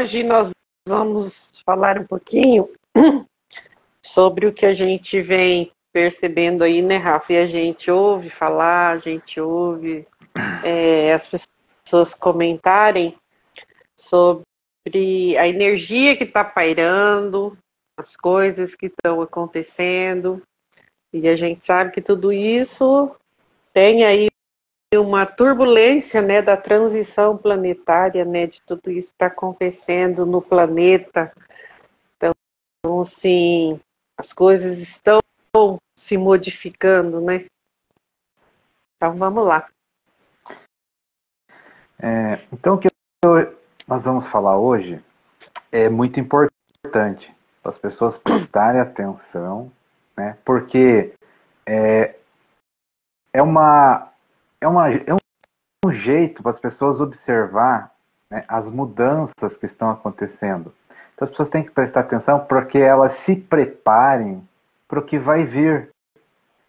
hoje nós vamos falar um pouquinho sobre o que a gente vem percebendo aí, né, Rafa? E a gente ouve falar, a gente ouve as pessoas comentarem sobre a energia que está pairando, as coisas que estão acontecendo. E a gente sabe que tudo isso tem aí uma turbulência, né, da transição planetária, né, de tudo isso que está acontecendo no planeta. Então, assim, as coisas estão se modificando, né? Então, vamos lá. Então, o que nós vamos falar hoje é muito importante para as pessoas prestarem atenção, né? Porque é um jeito para as pessoas observar, né, as mudanças que estão acontecendo. Então, as pessoas têm que prestar atenção para que elas se preparem para o que vai vir,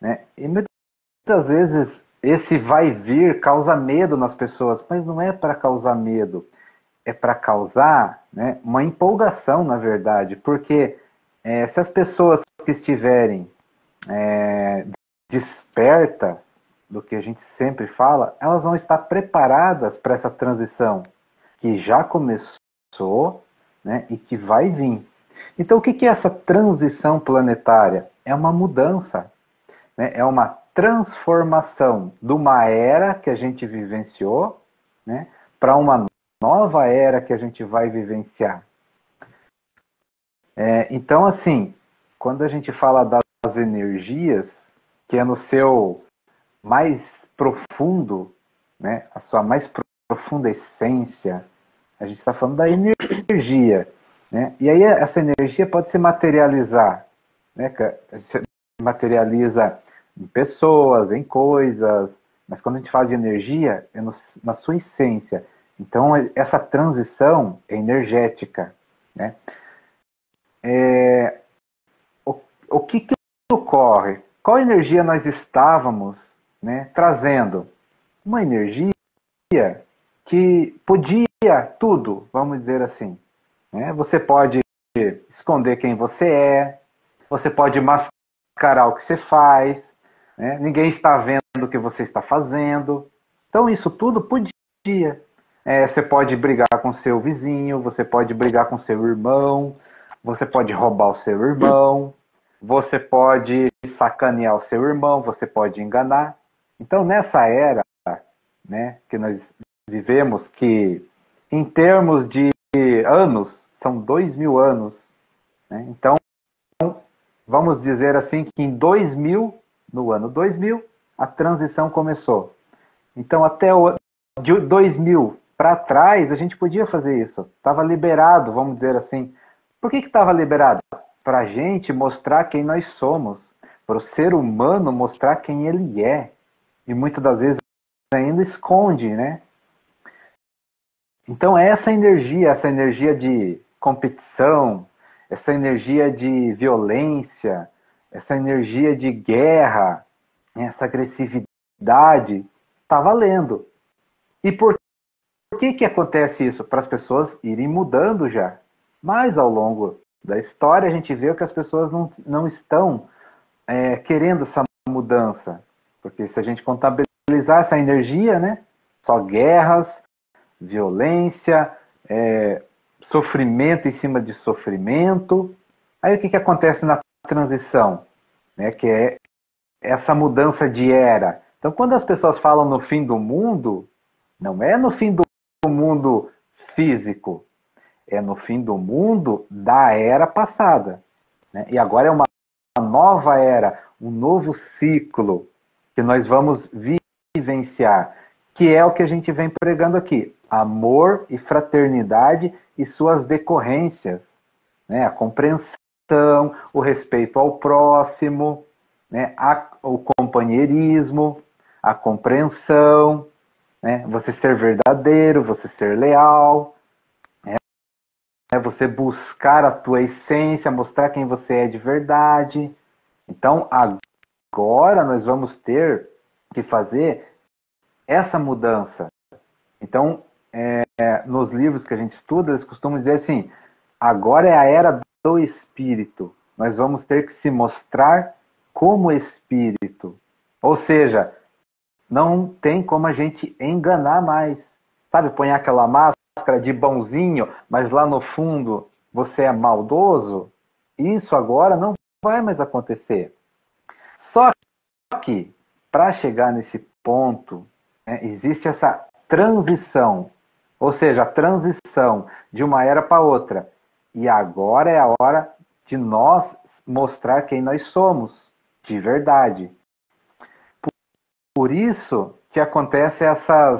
né? E muitas vezes esse vai vir causa medo nas pessoas, mas não é para causar medo, é para causar, né, uma empolgação, na verdade, porque se as pessoas que estiverem despertas do que a gente sempre fala, elas vão estar preparadas para essa transição que já começou, né, e que vai vir. Então, o que é essa transição planetária? É uma mudança, né, é uma transformação de uma era que a gente vivenciou, né, para uma nova era que a gente vai vivenciar. Então, assim, quando a gente fala das energias, que é no seu mais profundo, né, a sua mais profunda essência, a gente está falando da energia, né? E aí essa energia pode se materializar, né? Se materializa em pessoas, em coisas, mas quando a gente fala de energia, é na sua essência. Então, essa transição é energética, né? O que ocorre? Qual energia nós estávamos, né, trazendo? Uma energia que podia tudo, vamos dizer assim, né? Você pode esconder quem você pode mascarar o que você faz, né? Ninguém está vendo o que você está fazendo. Então, isso tudo podia. Você pode brigar com seu vizinho, você pode brigar com seu irmão, você pode roubar o seu irmão, você pode sacanear o seu irmão, você pode enganar. Então, nessa era, né, que nós vivemos, que em termos de anos, são 2000 anos, né? Então, vamos dizer assim que em 2000, no ano 2000, a transição começou. Então, até de 2000 para trás, a gente podia fazer isso. Estava liberado, vamos dizer assim. Por que estava liberado? Para a gente mostrar quem nós somos. Para o ser humano mostrar quem ele é. E muitas das vezes ainda esconde, né? Então, essa energia de competição, essa energia de violência, essa energia de guerra, essa agressividade, está valendo. E por que acontece isso? Para as pessoas irem mudando já. Mas ao longo da história a gente vê que as pessoas não estão querendo essa mudança. Porque se a gente contabilizar essa energia, né, só guerras, violência, sofrimento em cima de sofrimento. Aí o que acontece na transição? Né, que é essa mudança de era. Então, quando as pessoas falam no fim do mundo, não é no fim do mundo físico, é no fim do mundo da era passada. Né? E agora é uma nova era, um novo ciclo que nós vamos vivenciar, que é o que a gente vem pregando aqui: amor e fraternidade e suas decorrências, né? A compreensão, o respeito ao próximo, né? O companheirismo, a compreensão, né? Você ser verdadeiro, você ser leal, né? Você buscar a tua essência, mostrar quem você é de verdade. Então, agora nós vamos ter que fazer essa mudança. Então, nos livros que a gente estuda, eles costumam dizer assim, agora é a era do espírito. Nós vamos ter que se mostrar como espírito. Ou seja, não tem como a gente enganar mais. Sabe, põe aquela máscara de bonzinho, mas lá no fundo você é maldoso. Isso agora não vai mais acontecer. Só que, para chegar nesse ponto, né, existe essa transição. Ou seja, a transição de uma era para outra. E agora é a hora de nós mostrar quem nós somos, de verdade. Por isso que acontece essa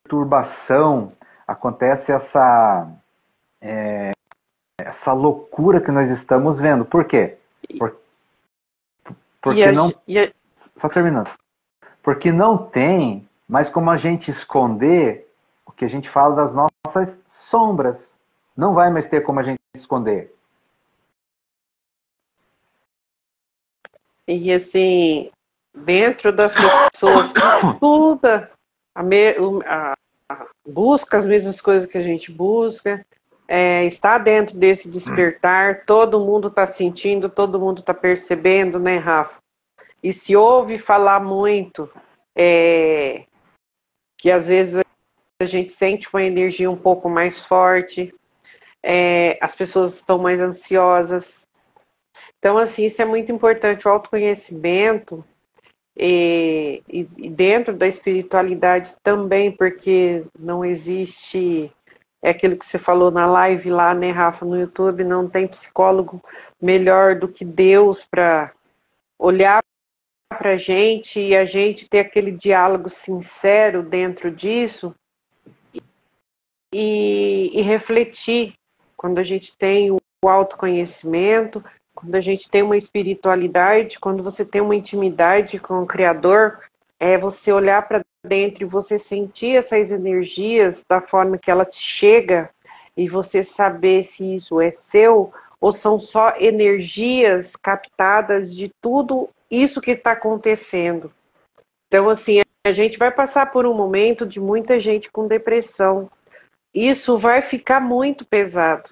perturbação, acontece essa loucura que nós estamos vendo. Por quê? Porque não... Só terminando. Porque não tem mais como a gente esconder o que a gente fala das nossas sombras. Não vai mais ter como a gente esconder. E assim, dentro das pessoas que estudam, busca as mesmas coisas que a gente busca, está dentro desse despertar, todo mundo está sentindo, todo mundo está percebendo, né, Rafa? E se ouve falar muito, que às vezes a gente sente uma energia um pouco mais forte, as pessoas estão mais ansiosas. Então, assim, isso é muito importante, o autoconhecimento e dentro da espiritualidade também, porque não existe, é aquilo que você falou na live lá, né, Rafa, no YouTube, não tem psicólogo melhor do que Deus para olhar para a gente e a gente ter aquele diálogo sincero dentro disso e refletir. Quando a gente tem o autoconhecimento, quando a gente tem uma espiritualidade, quando você tem uma intimidade com o Criador, é você olhar para dentro e você sentir essas energias da forma que ela te chega e você saber se isso é seu ou são só energias captadas de tudo isso que está acontecendo. Então, assim, a gente vai passar por um momento de muita gente com depressão. Isso vai ficar muito pesado.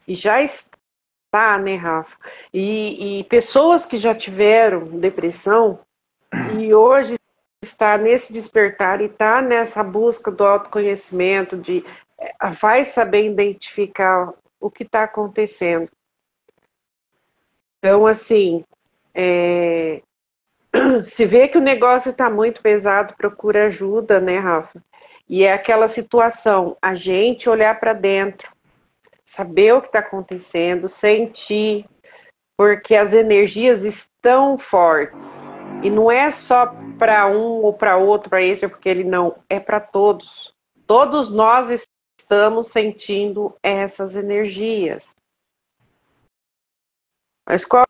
E já está, né, Rafa? E pessoas que já tiveram depressão e hoje está nesse despertar e está nessa busca do autoconhecimento, vai saber identificar o que está acontecendo. Então, assim, se vê que o negócio está muito pesado, procura ajuda, né, Rafa? E é aquela situação, a gente olhar para dentro, saber o que está acontecendo, sentir, porque as energias estão fortes. E não é só para um ou para outro, para esse ou para aquele, não. É para todos. Todos nós estamos sentindo essas energias. Mas qual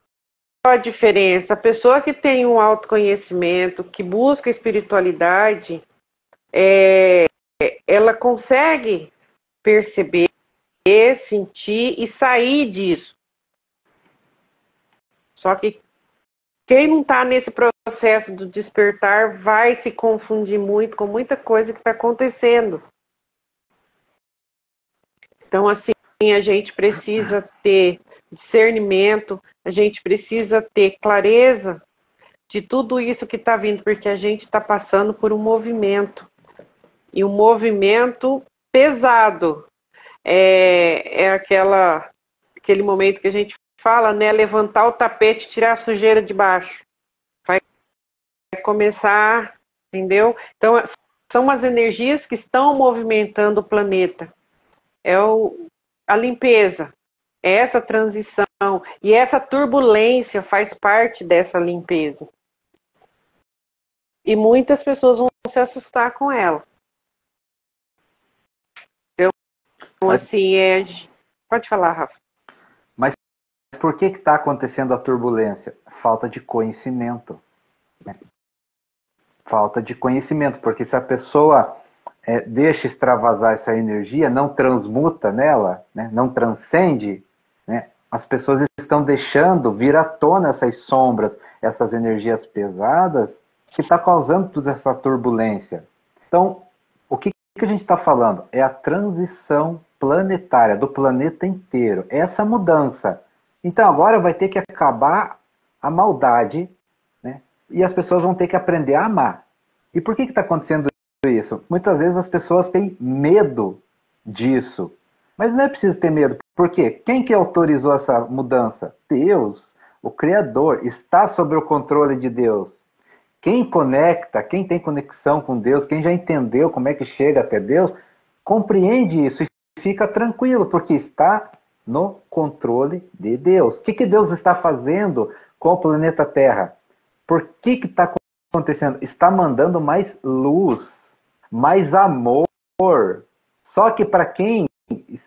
a diferença? A pessoa que tem um autoconhecimento, que busca espiritualidade, ela consegue perceber, sentir e sair disso. Só que quem não está nesse processo do despertar vai se confundir muito com muita coisa que está acontecendo. Então, assim, a gente precisa ter discernimento, a gente precisa ter clareza de tudo isso que está vindo, porque a gente está passando por um movimento. E um movimento pesado. É aquele momento que a gente fala, né? Levantar o tapete e tirar a sujeira de baixo. Vai começar, entendeu? Então, são as energias que estão movimentando o planeta. A limpeza, é essa transição. E essa turbulência faz parte dessa limpeza. E muitas pessoas vão se assustar com ela. Então, assim, pode falar, Rafa. Mas por que está acontecendo a turbulência? Falta de conhecimento. Falta de conhecimento, porque se a pessoa deixa extravasar essa energia, não transmuta nela, né, não transcende, né, as pessoas estão deixando vir à tona essas sombras, essas energias pesadas, que está causando toda essa turbulência. Então, o que que a gente está falando? É a transição planetária, do planeta inteiro. Essa mudança. Então agora vai ter que acabar a maldade, né? E as pessoas vão ter que aprender a amar. E por que está acontecendo isso? Muitas vezes as pessoas têm medo disso. Mas não é preciso ter medo. Por quê? Quem que autorizou essa mudança? Deus, o Criador, está sob o controle de Deus. Quem conecta, quem tem conexão com Deus, quem já entendeu como é que chega até Deus, compreende isso e fica tranquilo, porque está no controle de Deus. O que Deus está fazendo com o planeta Terra? Por que está acontecendo? Está mandando mais luz, mais amor. Só que para quem, que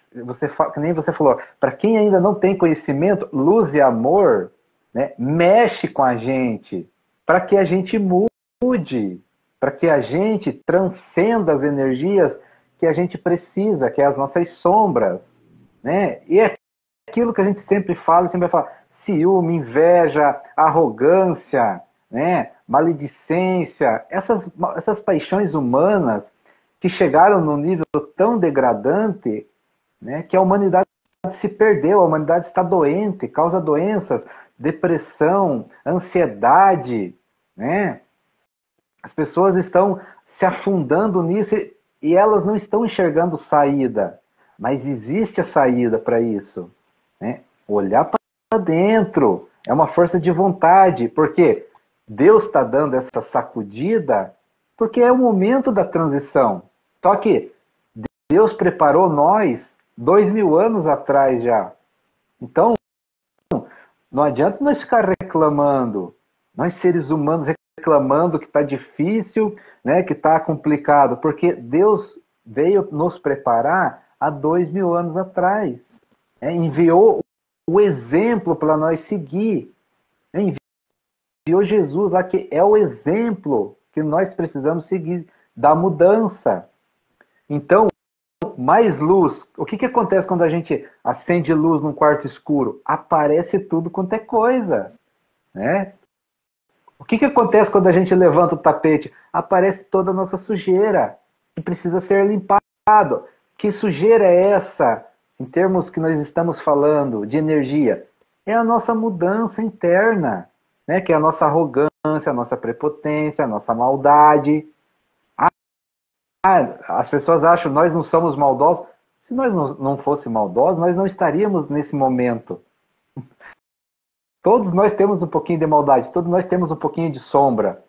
nem você falou, para quem ainda não tem conhecimento, luz e amor, né, mexe com a gente, para que a gente mude, para que a gente transcenda as energias que a gente precisa, que é as nossas sombras, né? E é aquilo que a gente sempre sempre vai falar, ciúme, inveja, arrogância, né? Maledicência, essas paixões humanas que chegaram num nível tão degradante, né, que a humanidade se perdeu, a humanidade está doente, causa doenças, depressão, ansiedade, né? As pessoas estão se afundando nisso e elas não estão enxergando saída. Mas existe a saída para isso, né? Olhar para dentro. É uma força de vontade. Porque Deus está dando essa sacudida porque é o momento da transição. Só que Deus preparou nós 2000 anos atrás já. Então, não adianta nós ficar reclamando. Nós, seres humanos, reclamando que está difícil, né, que está complicado. Porque Deus veio nos preparar há 2000 anos atrás. Enviou o exemplo para nós seguir. Enviou Jesus lá, que é o exemplo que nós precisamos seguir da mudança. Então, mais luz. O que acontece quando a gente acende luz num quarto escuro? Aparece tudo quanto é coisa, né? O que acontece quando a gente levanta o tapete? Aparece toda a nossa sujeira, que precisa ser limpado. Que sujeira é essa, em termos que nós estamos falando de energia? É a nossa mudança interna, né? Que é a nossa arrogância, a nossa prepotência, a nossa maldade. As pessoas acham que nós não somos maldosos. Se nós não fossemos maldosos, nós não estaríamos nesse momento. Todos nós temos um pouquinho de maldade, todos nós temos um pouquinho de sombra.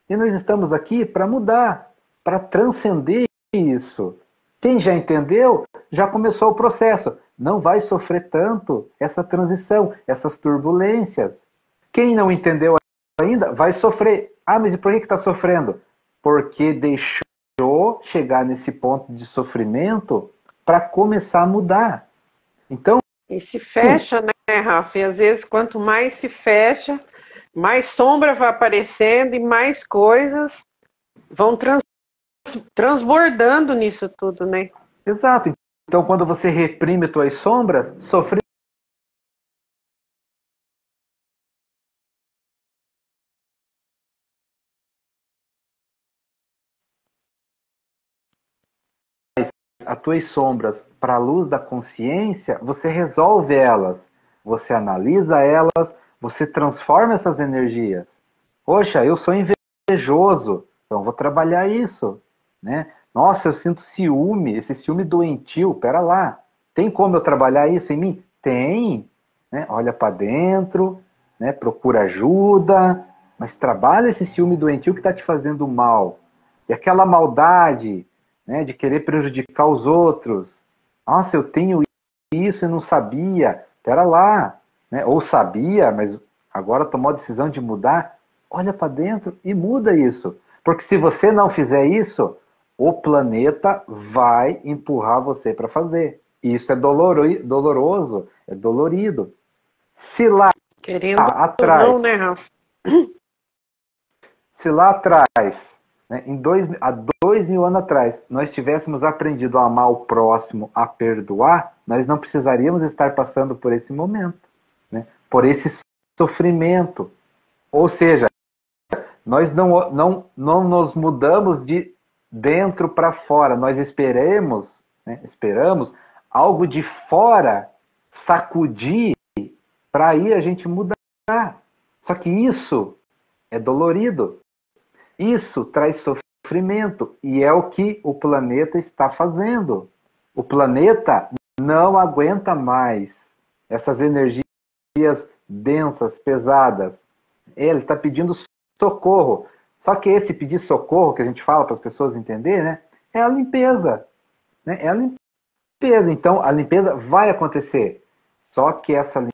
E nós estamos aqui para mudar, para transcender isso. Quem já entendeu, já começou o processo. Não vai sofrer tanto essa transição, essas turbulências. Quem não entendeu ainda, vai sofrer. Mas e por que está sofrendo? Porque deixou chegar nesse ponto de sofrimento para começar a mudar. Então, e se fecha, né, Rafa? E às vezes, quanto mais se fecha, mais sombra vai aparecendo e mais coisas vão transbordando nisso tudo, né? Exato. Então, quando você reprime suas sombras, sofre as tuas sombras para a luz da consciência, você resolve elas, você analisa elas, você transforma essas energias. Poxa, eu sou invejoso, então vou trabalhar isso, né? Nossa, eu sinto ciúme, esse ciúme doentio, pera lá, tem como eu trabalhar isso em mim? Tem, né? Olha para dentro, né? Procura ajuda, mas trabalha esse ciúme doentio que está te fazendo mal. E aquela maldade, né, de querer prejudicar os outros. Nossa, eu tenho isso e não sabia. Pera lá, né? Ou sabia, mas agora tomou a decisão de mudar. Olha para dentro e muda isso. Porque se você não fizer isso, o planeta vai empurrar você para fazer. E isso é doloroso, é dolorido. Se lá Querendo atrás, não, né, Rafa? se lá atrás, né, há 2000 anos atrás, nós tivéssemos aprendido a amar o próximo, a perdoar, nós não precisaríamos estar passando por esse momento, né, por esse sofrimento. Ou seja, nós não nos mudamos de dentro para fora. Nós esperamos, né, esperamos algo de fora sacudir para aí a gente mudar. Só que isso é dolorido. Isso traz sofrimento e é o que o planeta está fazendo. O planeta não aguenta mais essas energias densas, pesadas. Ele está pedindo socorro. Só que esse pedir socorro que a gente fala para as pessoas entenderem, né, é a limpeza. Né? É a limpeza. Então, a limpeza vai acontecer. Só que essa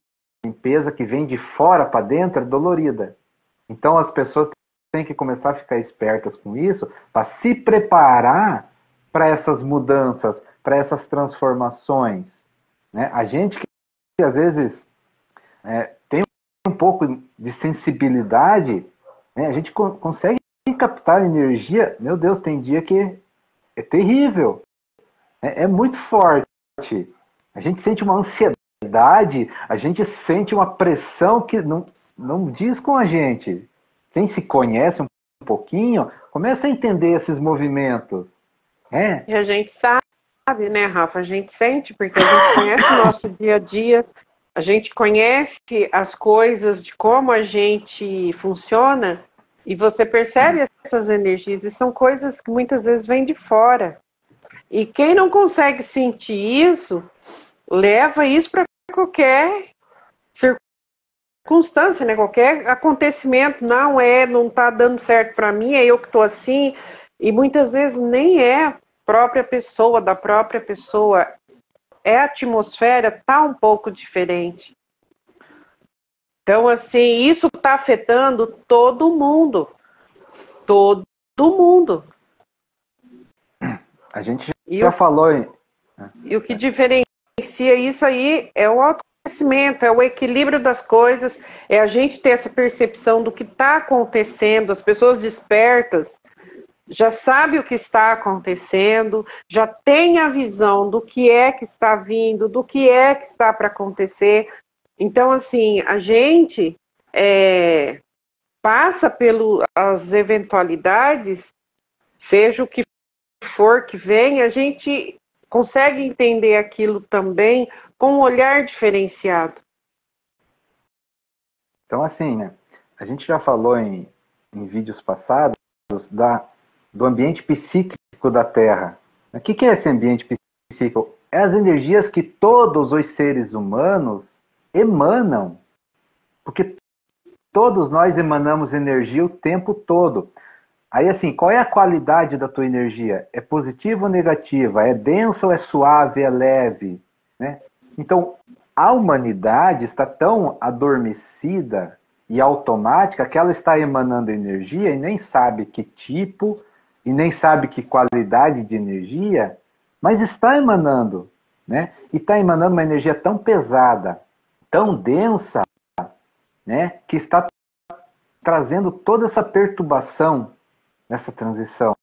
limpeza que vem de fora para dentro é dolorida. Então, as pessoas têm que começar a ficar espertas com isso para se preparar para essas mudanças, para essas transformações. Né? A gente que às vezes tem um pouco de sensibilidade, né? A gente consegue captar energia. Meu Deus, tem dia que é terrível. É muito forte. A gente sente uma ansiedade, a gente sente uma pressão que não diz com a gente. Quem se conhece um pouquinho, começa a entender esses movimentos. E a gente sabe, né, Rafa? A gente sente, porque a gente conhece o nosso dia a dia, a gente conhece as coisas de como a gente funciona, e você percebe essas energias, e são coisas que muitas vezes vêm de fora. E quem não consegue sentir isso, leva isso para qualquer circunstância, né? Qualquer acontecimento. Não está dando certo para mim, é eu que estou assim. E muitas vezes nem é própria pessoa, da própria pessoa. É a atmosfera, está um pouco diferente. Então, assim, isso está afetando todo mundo. Todo mundo. A gente já falou em... E o que diferencia isso aí é o autoconhecimento, é o equilíbrio das coisas, é a gente ter essa percepção do que está acontecendo, as pessoas despertas já sabem o que está acontecendo, já tem a visão do que é que está vindo, do que é que está para acontecer. Então, assim, a gente passa pelas eventualidades, seja o que for que vem, a gente consegue entender aquilo também com um olhar diferenciado. Então, assim, né, a gente já falou em vídeos passados do ambiente psíquico da Terra. O que é esse ambiente psíquico? É as energias que todos os seres humanos emanam. Porque todos nós emanamos energia o tempo todo. Aí, assim, qual é a qualidade da tua energia? É positiva ou negativa? É densa ou é suave, é leve? Né? Então, a humanidade está tão adormecida e automática que ela está emanando energia e nem sabe que tipo, e nem sabe que qualidade de energia, mas está emanando. Né? E está emanando uma energia tão pesada, tão densa, né? Que está trazendo toda essa perturbação nessa transição.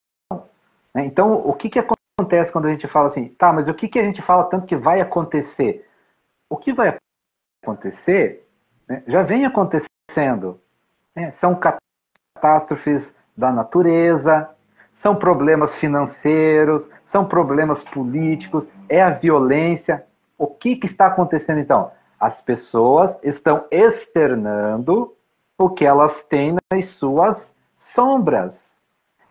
Então, o que acontece quando a gente fala assim, tá, mas o que a gente fala tanto que vai acontecer? O que vai acontecer, né, já vem acontecendo. Né? São catástrofes da natureza, são problemas financeiros, são problemas políticos, é a violência. O que está acontecendo então? As pessoas estão externando o que elas têm nas suas sombras.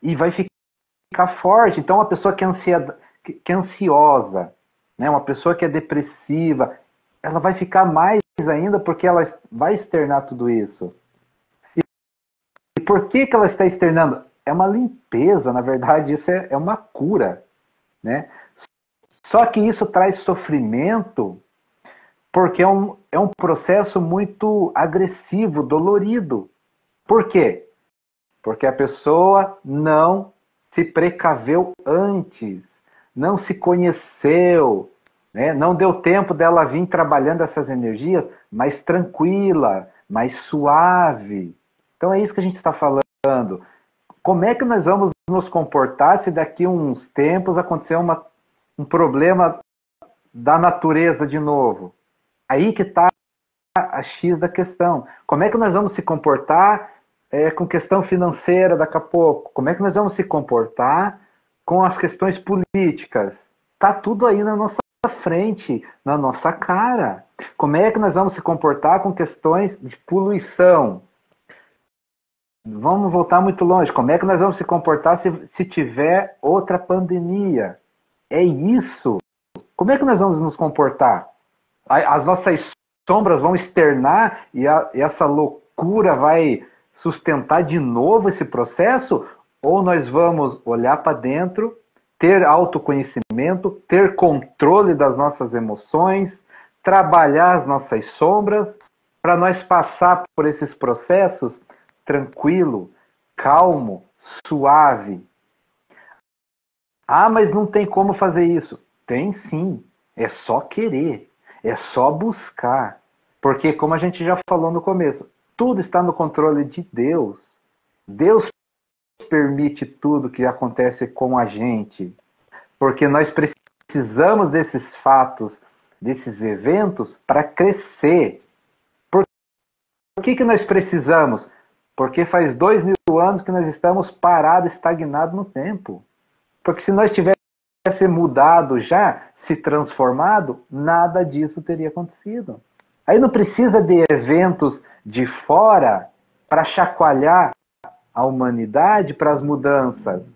E vai ficar forte. Então, uma pessoa que é ansiosa, né? Uma pessoa que é depressiva, ela vai ficar mais ainda porque ela vai externar tudo isso. E por que ela está externando? É uma limpeza, na verdade, isso é uma cura. Né? Só que isso traz sofrimento porque é um processo muito agressivo, dolorido. Por quê? Porque a pessoa não se precaveu antes, não se conheceu, né? Não deu tempo dela vir trabalhando essas energias mais tranquila, mais suave. Então é isso que a gente está falando. Como é que nós vamos nos comportar se daqui a uns tempos acontecer um problema da natureza de novo? Aí que está a X da questão. Como é que nós vamos se comportar com questão financeira daqui a pouco? Como é que nós vamos se comportar com as questões políticas. Está tudo aí na nossa frente, na nossa cara. Como é que nós vamos se comportar com questões de poluição? Vamos voltar muito longe. Como é que nós vamos se comportar se tiver outra pandemia? É isso. Como é que nós vamos nos comportar? As nossas sombras vão externar e essa loucura vai sustentar de novo esse processo? Ou nós vamos olhar para dentro, ter autoconhecimento, ter controle das nossas emoções, trabalhar as nossas sombras, para nós passar por esses processos tranquilo, calmo, suave. Ah, mas não tem como fazer isso. Tem sim, é só querer, é só buscar. Porque, como a gente já falou no começo, tudo está no controle de Deus. Deus permite tudo que acontece com a gente. Porque nós precisamos desses fatos, desses eventos, para crescer. Por que nós precisamos? Porque faz 2000 anos que nós estamos parados, estagnados no tempo. Porque se nós tivéssemos mudado já, se transformado, nada disso teria acontecido. Aí não precisa de eventos de fora para chacoalhar a humanidade para as mudanças.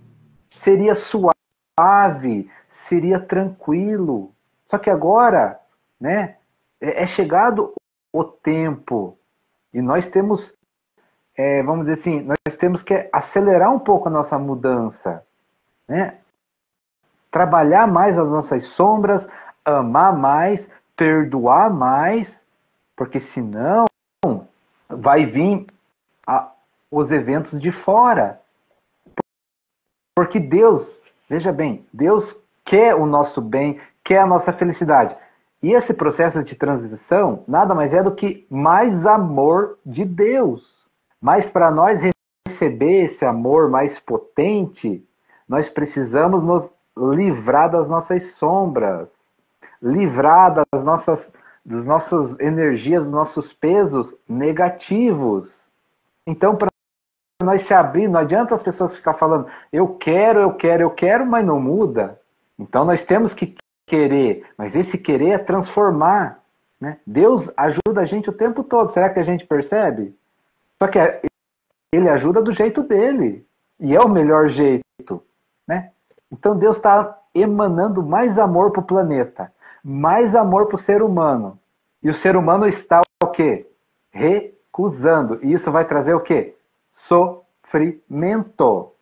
Seria suave, seria tranquilo. Só que agora, né, é chegado o tempo e nós temos, vamos dizer assim, nós temos que acelerar um pouco a nossa mudança, né? Trabalhar mais as nossas sombras, amar mais, perdoar mais, porque senão vai vir os eventos de fora. Porque Deus, veja bem, Deus quer o nosso bem, quer a nossa felicidade. E esse processo de transição nada mais é do que mais amor de Deus. Mas para nós receber esse amor mais potente, nós precisamos nos livrar das nossas sombras, livrar das nossas energias, dos nossos pesos negativos. Então, para nós se abrir, não adianta as pessoas ficar falando eu quero, mas não muda. Então nós temos que querer, mas esse querer é transformar, né? Deus ajuda a gente o tempo todo, será que a gente percebe? Só que Ele ajuda do jeito dele, e é o melhor jeito, né? Então Deus está emanando mais amor para o planeta, mais amor para o ser humano, e o ser humano está o quê? Recusando, e isso vai trazer o quê? Sofrimento.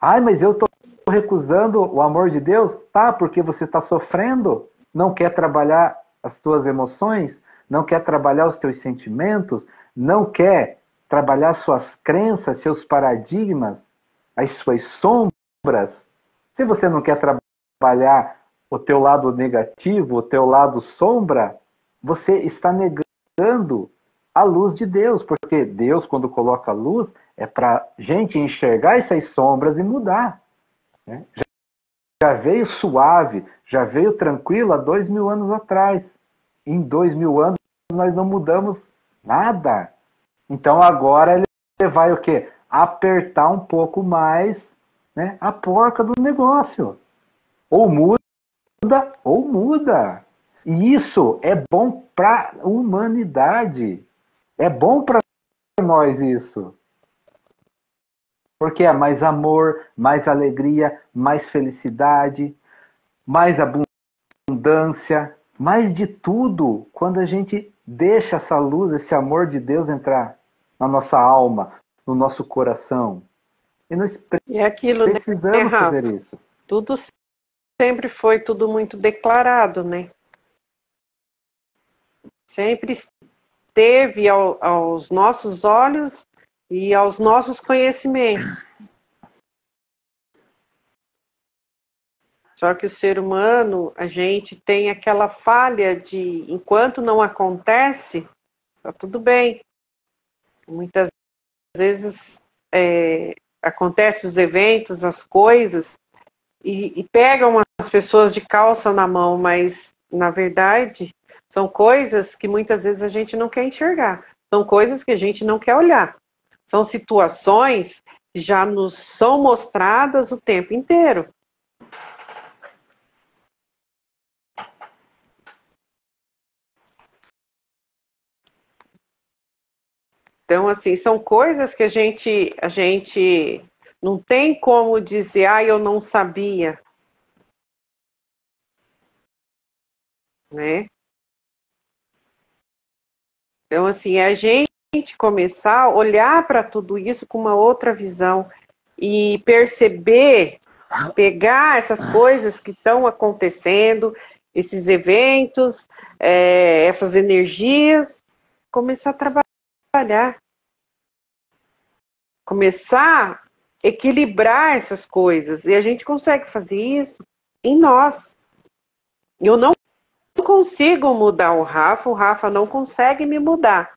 Ai, mas eu estou recusando o amor de Deus? Tá, porque você está sofrendo, não quer trabalhar as suas emoções, não quer trabalhar os teus sentimentos, não quer trabalhar suas crenças, seus paradigmas, as suas sombras. Se você não quer trabalhar o teu lado negativo, o teu lado sombra, você está negando a luz de Deus, porque Deus, quando coloca a luz, é para a gente enxergar essas sombras e mudar, né? Já veio suave, já veio tranquilo há 2000 anos atrás. Em 2000 anos nós não mudamos nada. Então agora ele vai o quê? Apertar um pouco mais, né, a porca do negócio. Ou muda, ou muda. E isso é bom para a humanidade. É bom para nós isso. Porque é mais amor, mais alegria, mais felicidade, mais abundância, mais de tudo, quando a gente deixa essa luz, esse amor de Deus entrar na nossa alma, no nosso coração. E nós precisamos fazer isso. Tudo sempre foi tudo muito declarado, né? Sempre esteve aos nossos olhos e aos nossos conhecimentos. Só que o ser humano, a gente tem aquela falha de, enquanto não acontece, tá tudo bem. Muitas vezes acontecem os eventos, as coisas, e pegam as pessoas de calça na mão, mas, na verdade, são coisas que muitas vezes a gente não quer enxergar. São coisas que a gente não quer olhar. São situações que já nos são mostradas o tempo inteiro. Então, assim, são coisas que a gente não tem como dizer, ah, eu não sabia, né? Então, assim, é a gente começar a olhar para tudo isso com uma outra visão e perceber, pegar essas coisas que estão acontecendo, esses eventos, essas energias, começar a trabalhar, começar a equilibrar essas coisas. E a gente consegue fazer isso em nós. Eu não consigo mudar o Rafa não consegue me mudar.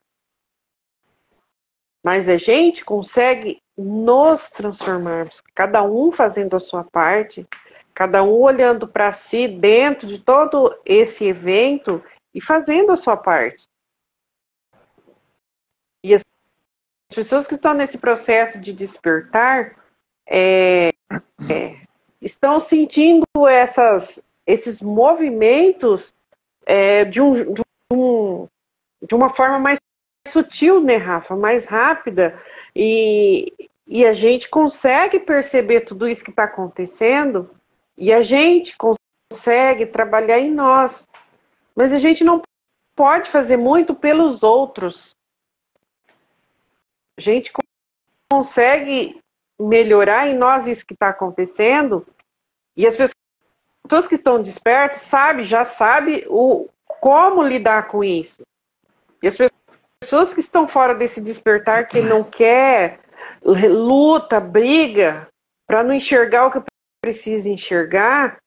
Mas a gente consegue nos transformarmos, cada um fazendo a sua parte, cada um olhando para si dentro de todo esse evento e fazendo a sua parte. E as pessoas que estão nesse processo de despertar estão sentindo esses movimentos de uma forma mais sutil, né, Rafa? Mais rápida. E a gente consegue perceber tudo isso que está acontecendo e a gente consegue trabalhar em nós. Mas a gente não pode fazer muito pelos outros. A gente consegue melhorar em nós isso que está acontecendo e as pessoas que estão despertas já sabem como lidar com isso. E as pessoas que estão fora desse despertar, que não quer, luta, briga, para não enxergar o que precisa enxergar,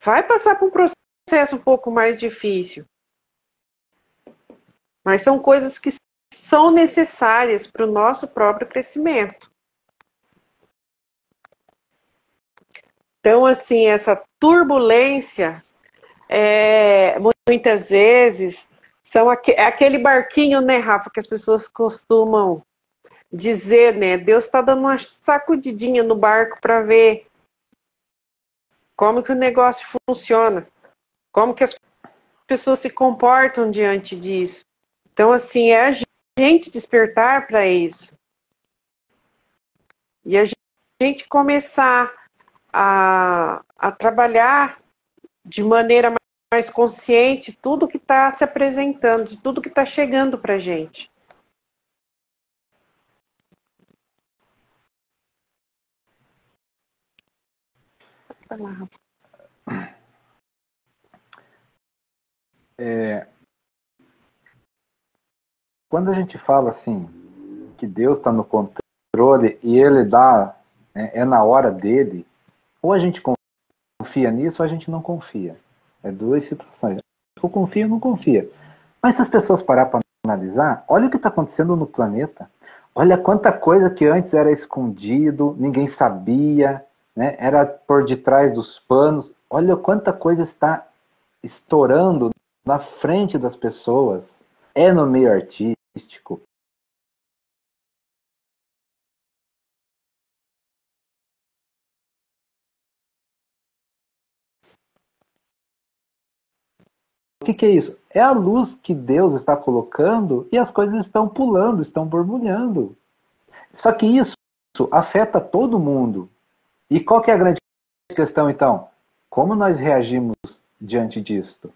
vai passar por um processo um pouco mais difícil. Mas são coisas que são necessárias para o nosso próprio crescimento. Então, assim, essa turbulência, muitas vezes, é aquele barquinho, né, Rafa, que as pessoas costumam dizer, né? Deus está dando uma sacudidinha no barco para ver como que o negócio funciona, como que as pessoas se comportam diante disso. Então, assim, é a gente despertar para isso. E a gente começar a trabalhar de maneira mais consciente tudo que está se apresentando, de tudo que está chegando para a gente. Quando a gente fala assim, que Deus está no controle e Ele dá, né, é na hora dele, ou a gente confia nisso ou a gente não confia. É duas situações. Ou confia ou não confia. Mas se as pessoas parar para analisar, olha o que está acontecendo no planeta. Olha quanta coisa que antes era escondido, ninguém sabia, né? Era por detrás dos panos. Olha quanta coisa está estourando na frente das pessoas. É no meio artístico. O que é isso? É a luz que Deus está colocando e as coisas estão pulando, estão borbulhando. Só que isso afeta todo mundo. E qual que é a grande questão, então? Como nós reagimos diante disto?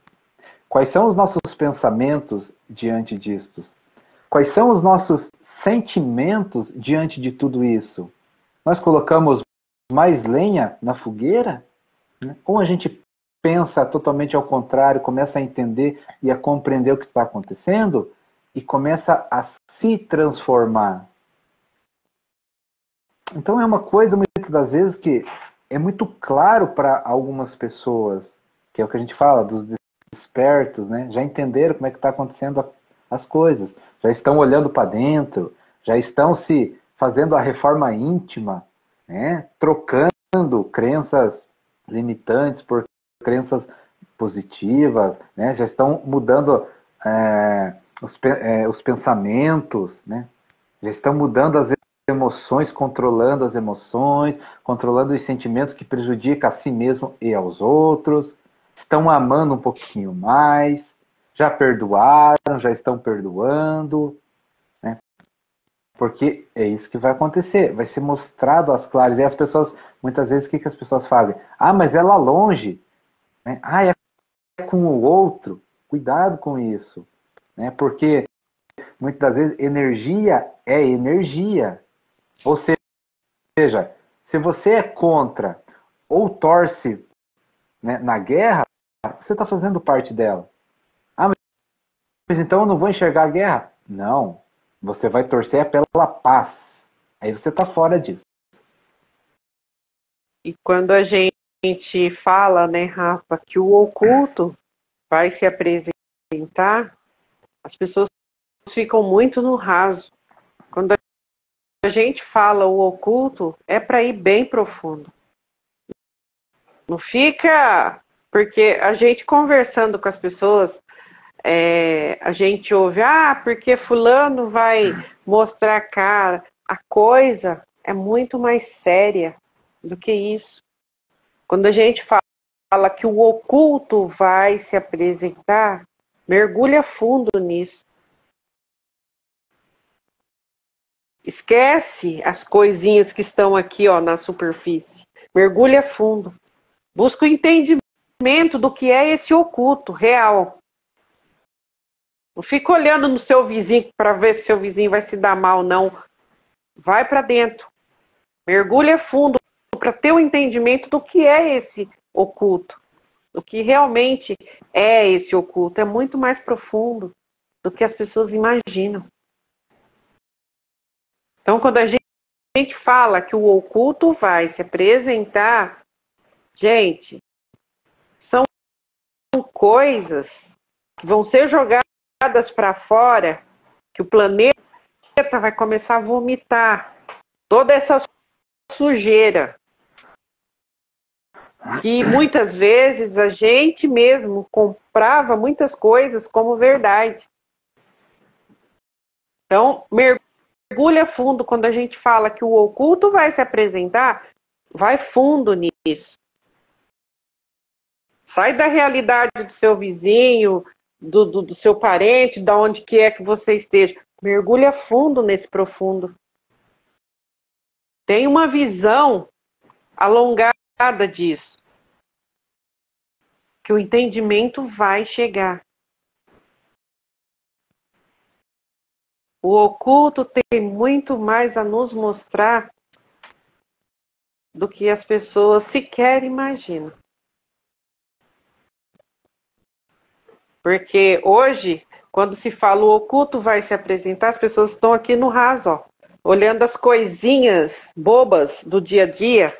Quais são os nossos pensamentos diante disto? Quais são os nossos sentimentos diante de tudo isso? Nós colocamos mais lenha na fogueira? Ou a gente pensa totalmente ao contrário, começa a entender e a compreender o que está acontecendo e começa a se transformar? Então é uma coisa, muitas das vezes, que é muito claro para algumas pessoas, que é o que a gente fala, dos despertos, né? Já entenderam como é que está acontecendo as coisas, já estão olhando para dentro, já estão se fazendo a reforma íntima, né? Trocando crenças limitantes por crenças positivas, né? Já estão mudando os pensamentos, né? Já estão mudando as emoções, controlando as emoções, controlando os sentimentos que prejudicam a si mesmo e aos outros, estão amando um pouquinho mais, já perdoaram, já estão perdoando, né? Porque é isso que vai acontecer. Vai ser mostrado às claras. E as pessoas, muitas vezes, o que as pessoas fazem? Ah, mas é lá longe. Né? Ah, é com o outro. Cuidado com isso. Né? Porque, muitas das vezes, energia é energia. Ou seja, se você é contra ou torce, né, na guerra, você está fazendo parte dela. Ah, mas então eu não vou enxergar a guerra? Não. Você vai torcer pela paz. Aí você está fora disso. E quando a gente fala, né, Rafa, que o oculto vai se apresentar, as pessoas ficam muito no raso. Quando a gente fala o oculto, é para ir bem profundo. Não fica... Porque a gente conversando com as pessoas, a gente ouve, porque fulano vai mostrar a cara. A coisa é muito mais séria do que isso. Quando a gente fala que o oculto vai se apresentar, mergulha fundo nisso. Esquece as coisinhas que estão aqui, ó, na superfície. Mergulha fundo. Busca o entendimento do que é esse oculto real. Não fica olhando no seu vizinho para ver se seu vizinho vai se dar mal, não. Vai para dentro. Mergulha fundo para ter o entendimento do que é esse oculto. O que realmente é esse oculto. É muito mais profundo do que as pessoas imaginam. Então, quando a gente fala que o oculto vai se apresentar, gente, são coisas que vão ser jogadas para fora, que o planeta vai começar a vomitar toda essa sujeira, que muitas vezes a gente mesmo comprava muitas coisas como verdade. Então, mergulha fundo quando a gente fala que o oculto vai se apresentar, vai fundo nisso. Sai da realidade do seu vizinho, do seu parente, da onde que é que você esteja. Mergulha fundo nesse profundo. Tem uma visão alongada disso. Que o entendimento vai chegar. O oculto tem muito mais a nos mostrar do que as pessoas sequer imaginam. Porque hoje, quando se fala o oculto vai se apresentar, as pessoas estão aqui no raso, ó, olhando as coisinhas bobas do dia a dia,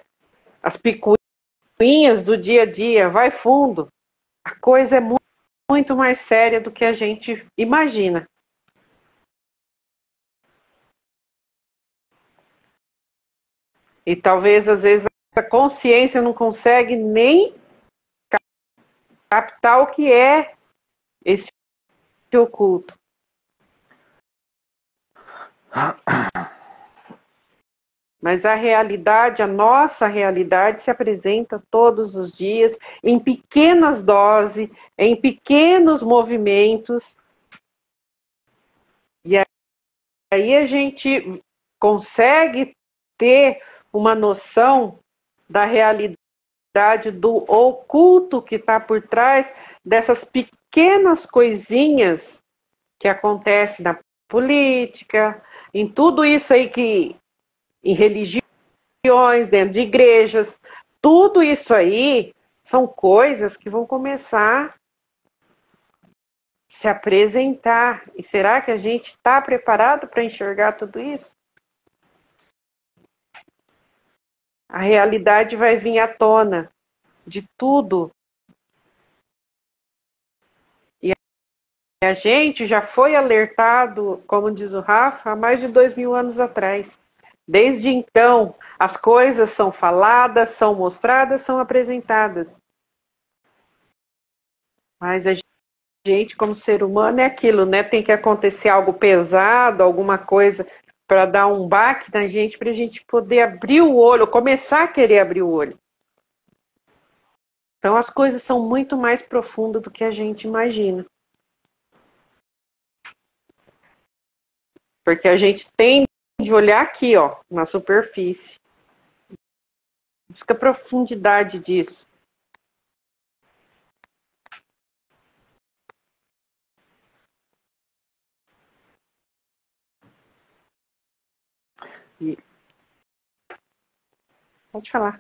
as picuinhas do dia a dia, vai fundo. A coisa é muito mais séria do que a gente imagina. E talvez, às vezes, a consciência não consegue nem captar o que é esse oculto. Mas a realidade, a nossa realidade, se apresenta todos os dias, em pequenas doses, em pequenos movimentos. E aí a gente consegue ter uma noção da realidade do oculto que está por trás dessas pequenas coisinhas que acontecem na política, em tudo isso aí que... em religiões, dentro de igrejas, tudo isso aí são coisas que vão começar a se apresentar. E será que a gente está preparado para enxergar tudo isso? A realidade vai vir à tona de tudo. E a gente já foi alertado, como diz o Rafa, há mais de 2000 anos atrás. Desde então, as coisas são faladas, são mostradas, são apresentadas. Mas a gente, como ser humano, é aquilo, né? Tem que acontecer algo pesado, alguma coisa para dar um baque na gente, para a gente poder abrir o olho, começar a querer abrir o olho. Então, as coisas são muito mais profundas do que a gente imagina. Porque a gente tende de olhar aqui, ó, na superfície. Busca a profundidade disso. E... Pode falar.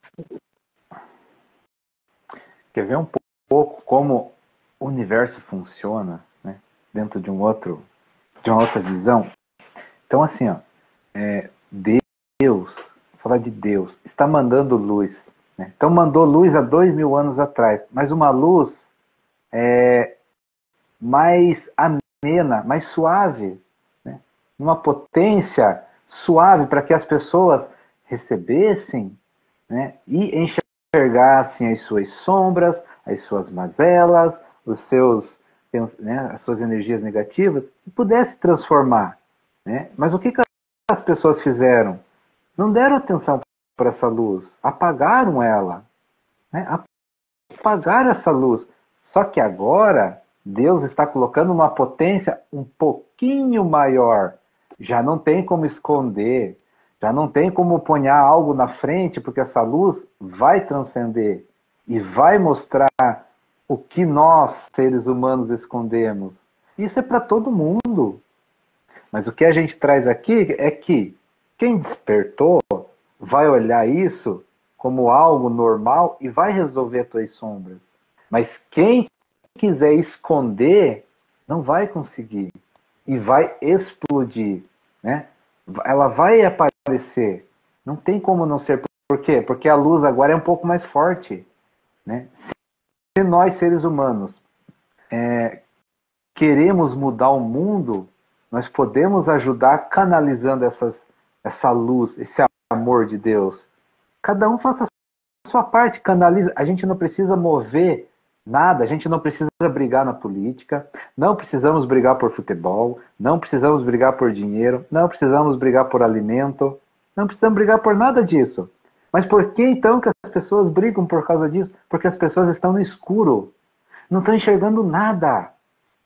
Quer ver um pouco como o universo funciona, né? Dentro de uma outra visão? Então, assim, ó, Deus, vou falar de Deus, está mandando luz. Né? Então, mandou luz há 2000 anos atrás, mas uma luz mais amena, mais suave, né? Uma potência suave para que as pessoas recebessem, né? E enxergassem as suas sombras, as suas mazelas, os seus, né? As suas energias negativas e pudesse transformar. Né? Mas o que as pessoas fizeram? Não deram atenção para essa luz, apagaram ela, né? Apagaram essa luz. Só que agora Deus está colocando uma potência um pouquinho maior. Já não tem como esconder, já não tem como ponhar algo na frente, porque essa luz vai transcender e vai mostrar o que nós, seres humanos, escondemos. Isso é para todo mundo. Mas o que a gente traz aqui é que quem despertou vai olhar isso como algo normal e vai resolver as tuas sombras. Mas quem quiser esconder, não vai conseguir. E vai explodir. Né? Ela vai aparecer. Não tem como não ser. Por quê? Porque a luz agora é um pouco mais forte. Né? Se nós, seres humanos, queremos mudar o mundo, nós podemos ajudar canalizando essa luz, esse amor de Deus. Cada um faça a sua parte, canaliza. A gente não precisa mover nada, a gente não precisa brigar na política, não precisamos brigar por futebol, não precisamos brigar por dinheiro, não precisamos brigar por alimento, não precisamos brigar por nada disso. Mas por que então que as pessoas brigam por causa disso? Porque as pessoas estão no escuro, não estão enxergando nada.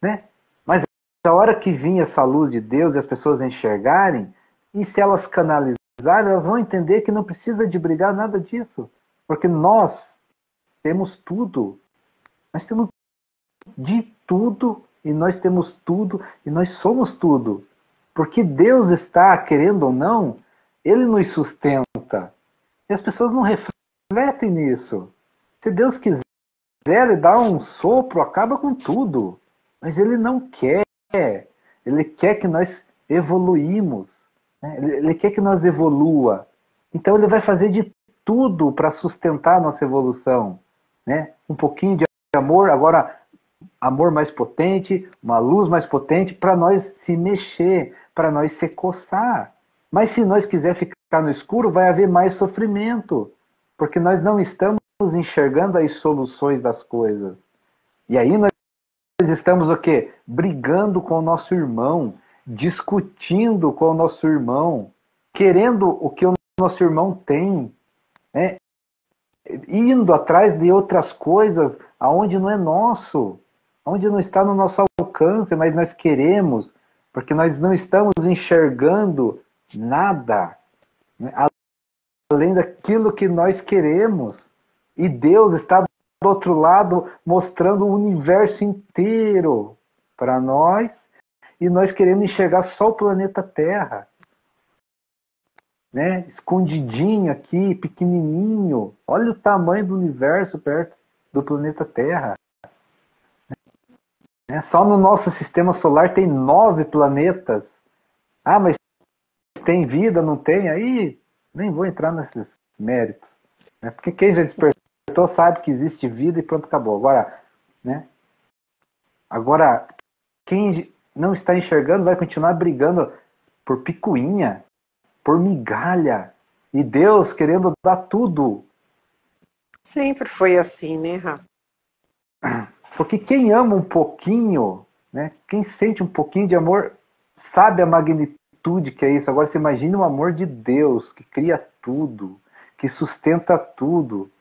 Né? Mas a hora que vir essa luz de Deus e as pessoas enxergarem, e se elas canalizarem, elas vão entender que não precisa de brigar nada disso. Porque nós temos tudo. Nós temos de tudo, e nós temos tudo, e nós somos tudo. Porque Deus está, querendo ou não, Ele nos sustenta. E as pessoas não refletem nisso. Se Deus quiser, Ele dá um sopro, acaba com tudo. Mas Ele não quer. Ele quer que nós evoluímos. Né? Ele quer que nós evolua. Então Ele vai fazer de tudo para sustentar a nossa evolução. Né? Um pouquinho de amor, agora amor mais potente, uma luz mais potente, para nós se mexer, para nós se coçar. Mas se nós quiser ficar no escuro, vai haver mais sofrimento. Porque nós não estamos enxergando as soluções das coisas. E aí nós estamos o quê? Brigando com o nosso irmão, discutindo com o nosso irmão, querendo o que o nosso irmão tem, né? Indo atrás de outras coisas aonde não é nosso, onde não está no nosso alcance, mas nós queremos, porque nós não estamos enxergando nada, né? Além daquilo que nós queremos. E Deus está do outro lado, mostrando o universo inteiro para nós, e nós queremos enxergar só o planeta Terra, né? Escondidinho aqui, pequenininho. Olha o tamanho do universo perto do planeta Terra. Né? Só no nosso sistema solar tem 9 planetas. Ah, mas tem vida, não tem? Aí nem vou entrar nesses méritos. Né? Porque quem já despertou sabe que existe vida e pronto, acabou. Agora, né? Agora, quem não está enxergando vai continuar brigando por picuinha, por migalha. E Deus querendo dar tudo. Sempre foi assim, né, Rafa? Porque quem ama um pouquinho, né? Quem sente um pouquinho de amor, sabe a magnitude que é isso. Agora você imagina o amor de Deus, que cria tudo, que sustenta tudo.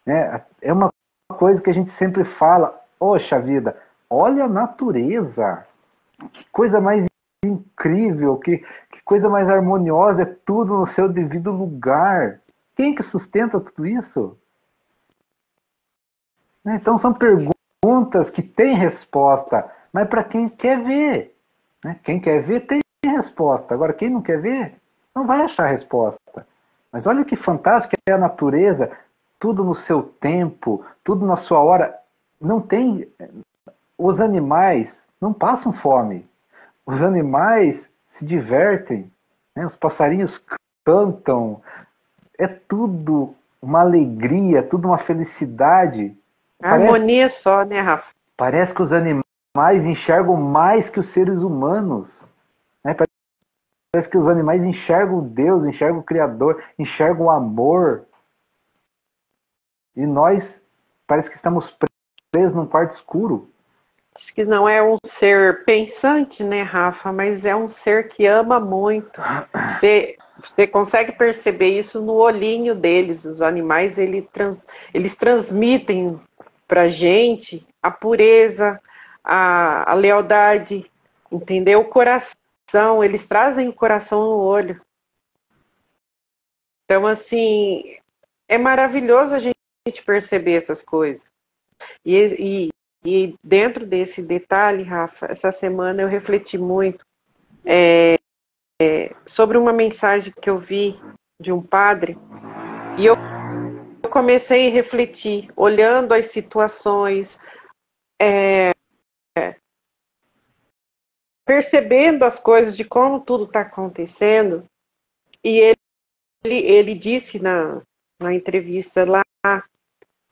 Né? É uma coisa que a gente sempre fala, poxa vida, olha a natureza, que coisa mais incrível, que coisa mais harmoniosa, é tudo no seu devido lugar. Quem que sustenta tudo isso? Então são perguntas que têm resposta, mas para quem quer ver. Né? Quem quer ver tem resposta. Agora, quem não quer ver, não vai achar resposta. Mas olha que fantástico é a natureza, tudo no seu tempo, tudo na sua hora. Não tem. Os animais não passam fome. Os animais se divertem. Né? Os passarinhos cantam. É tudo uma alegria, tudo uma felicidade. Harmonia só, né, Rafa? Parece que os animais enxergam mais que os seres humanos. Né? Parece que os animais enxergam Deus, enxergam o Criador, enxergam o amor. E nós parece que estamos presos num quarto escuro. Diz que não é um ser pensante, né, Rafa? Mas é um ser que ama muito. Você consegue perceber isso no olhinho deles. Os animais, eles transmitem pra gente a pureza, a lealdade, entendeu? O coração, eles trazem o coração no olho. Então, assim, é maravilhoso a gente perceber essas coisas. E dentro desse detalhe, Rafa, essa semana eu refleti muito sobre uma mensagem que eu vi de um padre, e eu comecei a refletir, olhando as situações, percebendo as coisas de como tudo está acontecendo, e ele disse na entrevista lá,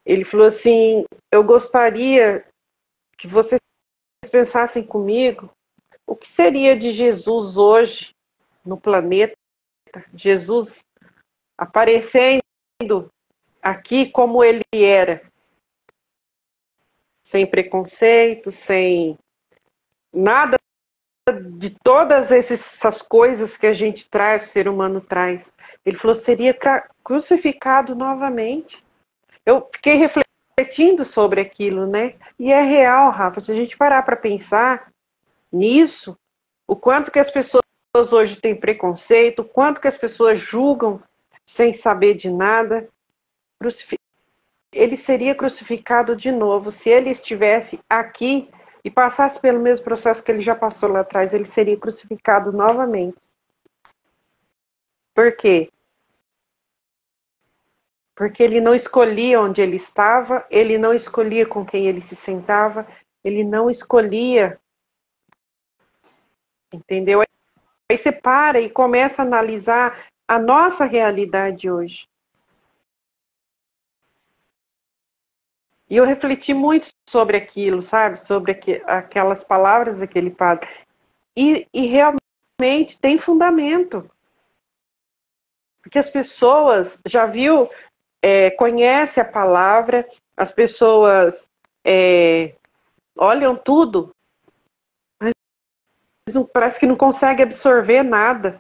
ele falou assim, eu gostaria que vocês pensassem comigo o que seria de Jesus hoje no planeta, Jesus aparecendo aqui como ele era, sem preconceito, sem nada de todas essas coisas que a gente traz, o ser humano traz. Ele falou, seria crucificado novamente. Eu fiquei refletindo sobre aquilo, né? E é real, Rafa, se a gente parar para pensar nisso, o quanto que as pessoas hoje têm preconceito, o quanto que as pessoas julgam sem saber de nada, ele seria crucificado de novo. Se ele estivesse aqui e passasse pelo mesmo processo que ele já passou lá atrás, ele seria crucificado novamente. Por quê? Porque ele não escolhia onde ele estava, ele não escolhia com quem ele se sentava, ele não escolhia. Entendeu? Aí você para e começa a analisar a nossa realidade hoje. E eu refleti muito sobre aquilo, sabe? Sobre aquelas palavras daquele padre. E realmente tem fundamento. Porque as pessoas já viu, conhecem a palavra, as pessoas olham tudo, mas parece que não consegue absorver nada.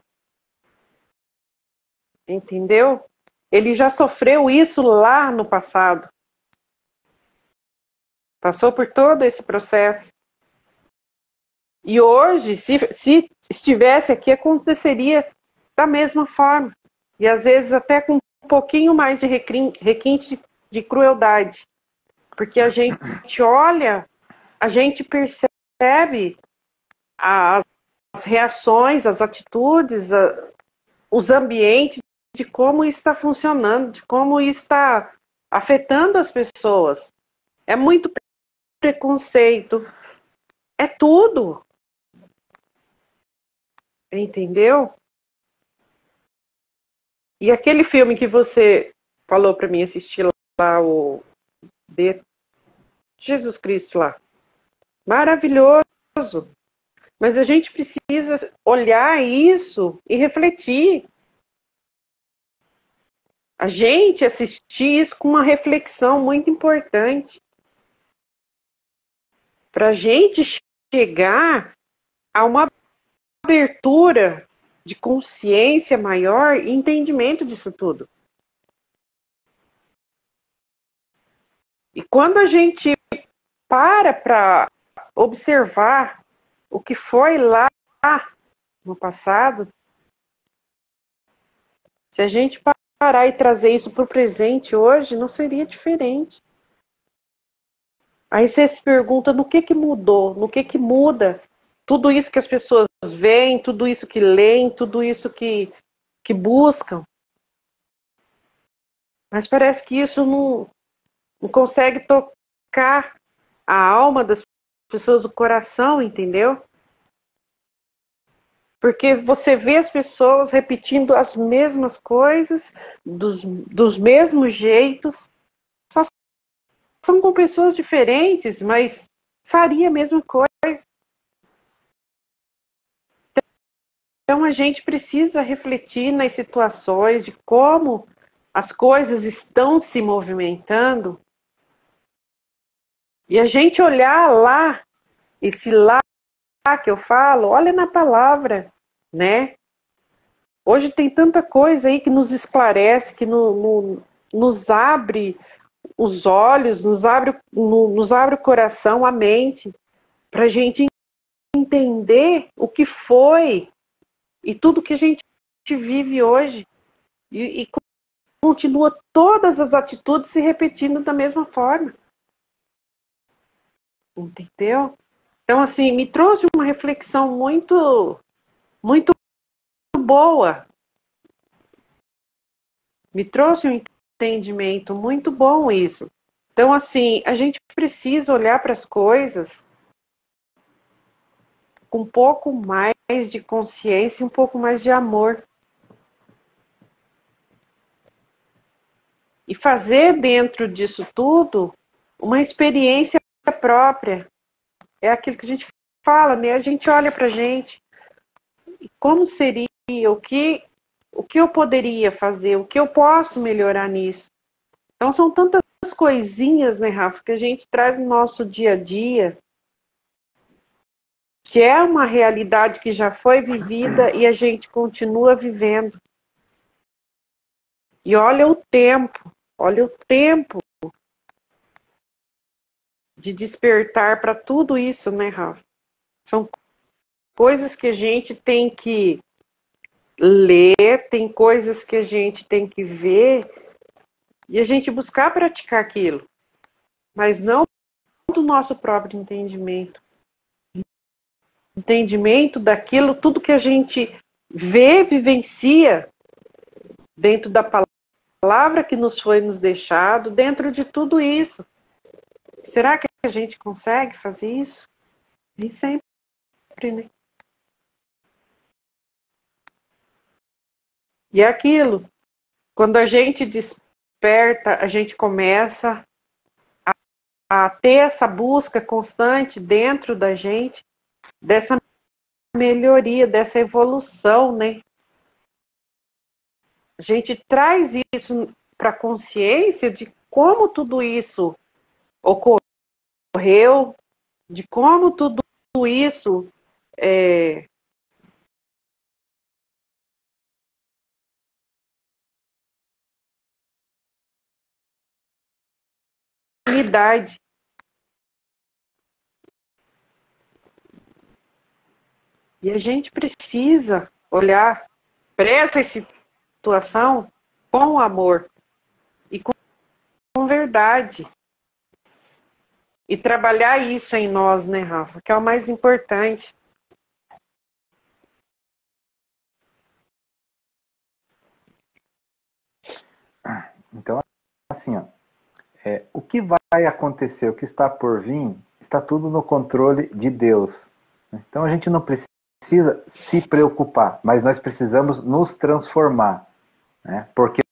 Entendeu? Ele já sofreu isso lá no passado. Passou por todo esse processo. E hoje, se estivesse aqui, aconteceria da mesma forma. E às vezes até com um pouquinho mais de requinte de crueldade. Porque a gente olha, a gente percebe as reações, as atitudes, os ambientes, de como isso está funcionando, de como isso está afetando as pessoas. É muito preconceito, é tudo. Entendeu? E aquele filme que você falou para mim assistir lá, o de Jesus Cristo lá, maravilhoso. Mas a gente precisa olhar isso e refletir. A gente assistir isso com uma reflexão muito importante. Para a gente chegar a uma abertura de consciência maior e entendimento disso tudo. E quando a gente para observar o que foi lá no passado, se a gente parar e trazer isso para o presente hoje, não seria diferente. Aí você se pergunta no que mudou, no que muda tudo isso que as pessoas veem, tudo isso que leem, tudo isso que buscam. Mas parece que isso não consegue tocar a alma das pessoas, o coração, entendeu? Porque você vê as pessoas repetindo as mesmas coisas, dos mesmos jeitos, só são com pessoas diferentes, mas faria a mesma coisa. Então a gente precisa refletir nas situações de como as coisas estão se movimentando e a gente olhar lá, esse lá que eu falo, olha na palavra, né? Hoje tem tanta coisa aí que nos esclarece, que nos abre os olhos, nos abre o coração, a mente, para a gente entender o que foi e tudo que a gente vive hoje. E continua todas as atitudes se repetindo da mesma forma. Entendeu? Então, assim, me trouxe uma reflexão muito, muito boa. Me trouxe um entendimento muito bom isso. Então, assim, a gente precisa olhar para as coisas com um pouco mais de consciência e um pouco mais de amor. E fazer dentro disso tudo uma experiência própria. É aquilo que a gente fala, né? A gente olha para a gente. Como seria, o que eu poderia fazer, o que eu posso melhorar nisso. Então são tantas coisinhas, né, Rafa, que a gente traz no nosso dia a dia, que é uma realidade que já foi vivida e a gente continua vivendo. E olha o tempo de despertar para tudo isso, né, Rafa? São coisas que a gente tem que ler, tem coisas que a gente tem que ver e a gente buscar praticar aquilo, mas não do nosso próprio entendimento. Entendimento daquilo, tudo que a gente vê, vivencia dentro da palavra que nos foi nos deixado, dentro de tudo isso. Será que a gente consegue fazer isso? Nem sempre, né? E é aquilo, quando a gente desperta, a gente começa a ter essa busca constante dentro da gente, dessa melhoria, dessa evolução, né? A gente traz isso para a consciência de como tudo isso ocorreu, de como tudo isso unidade. E a gente precisa olhar para essa situação com amor e com verdade. E trabalhar isso em nós, né, Rafa? Que é o mais importante. Então, assim, ó, o que vai acontecer, o que está por vir, está tudo no controle de Deus. Então a gente não precisa se preocupar, mas nós precisamos nos transformar, né? Porque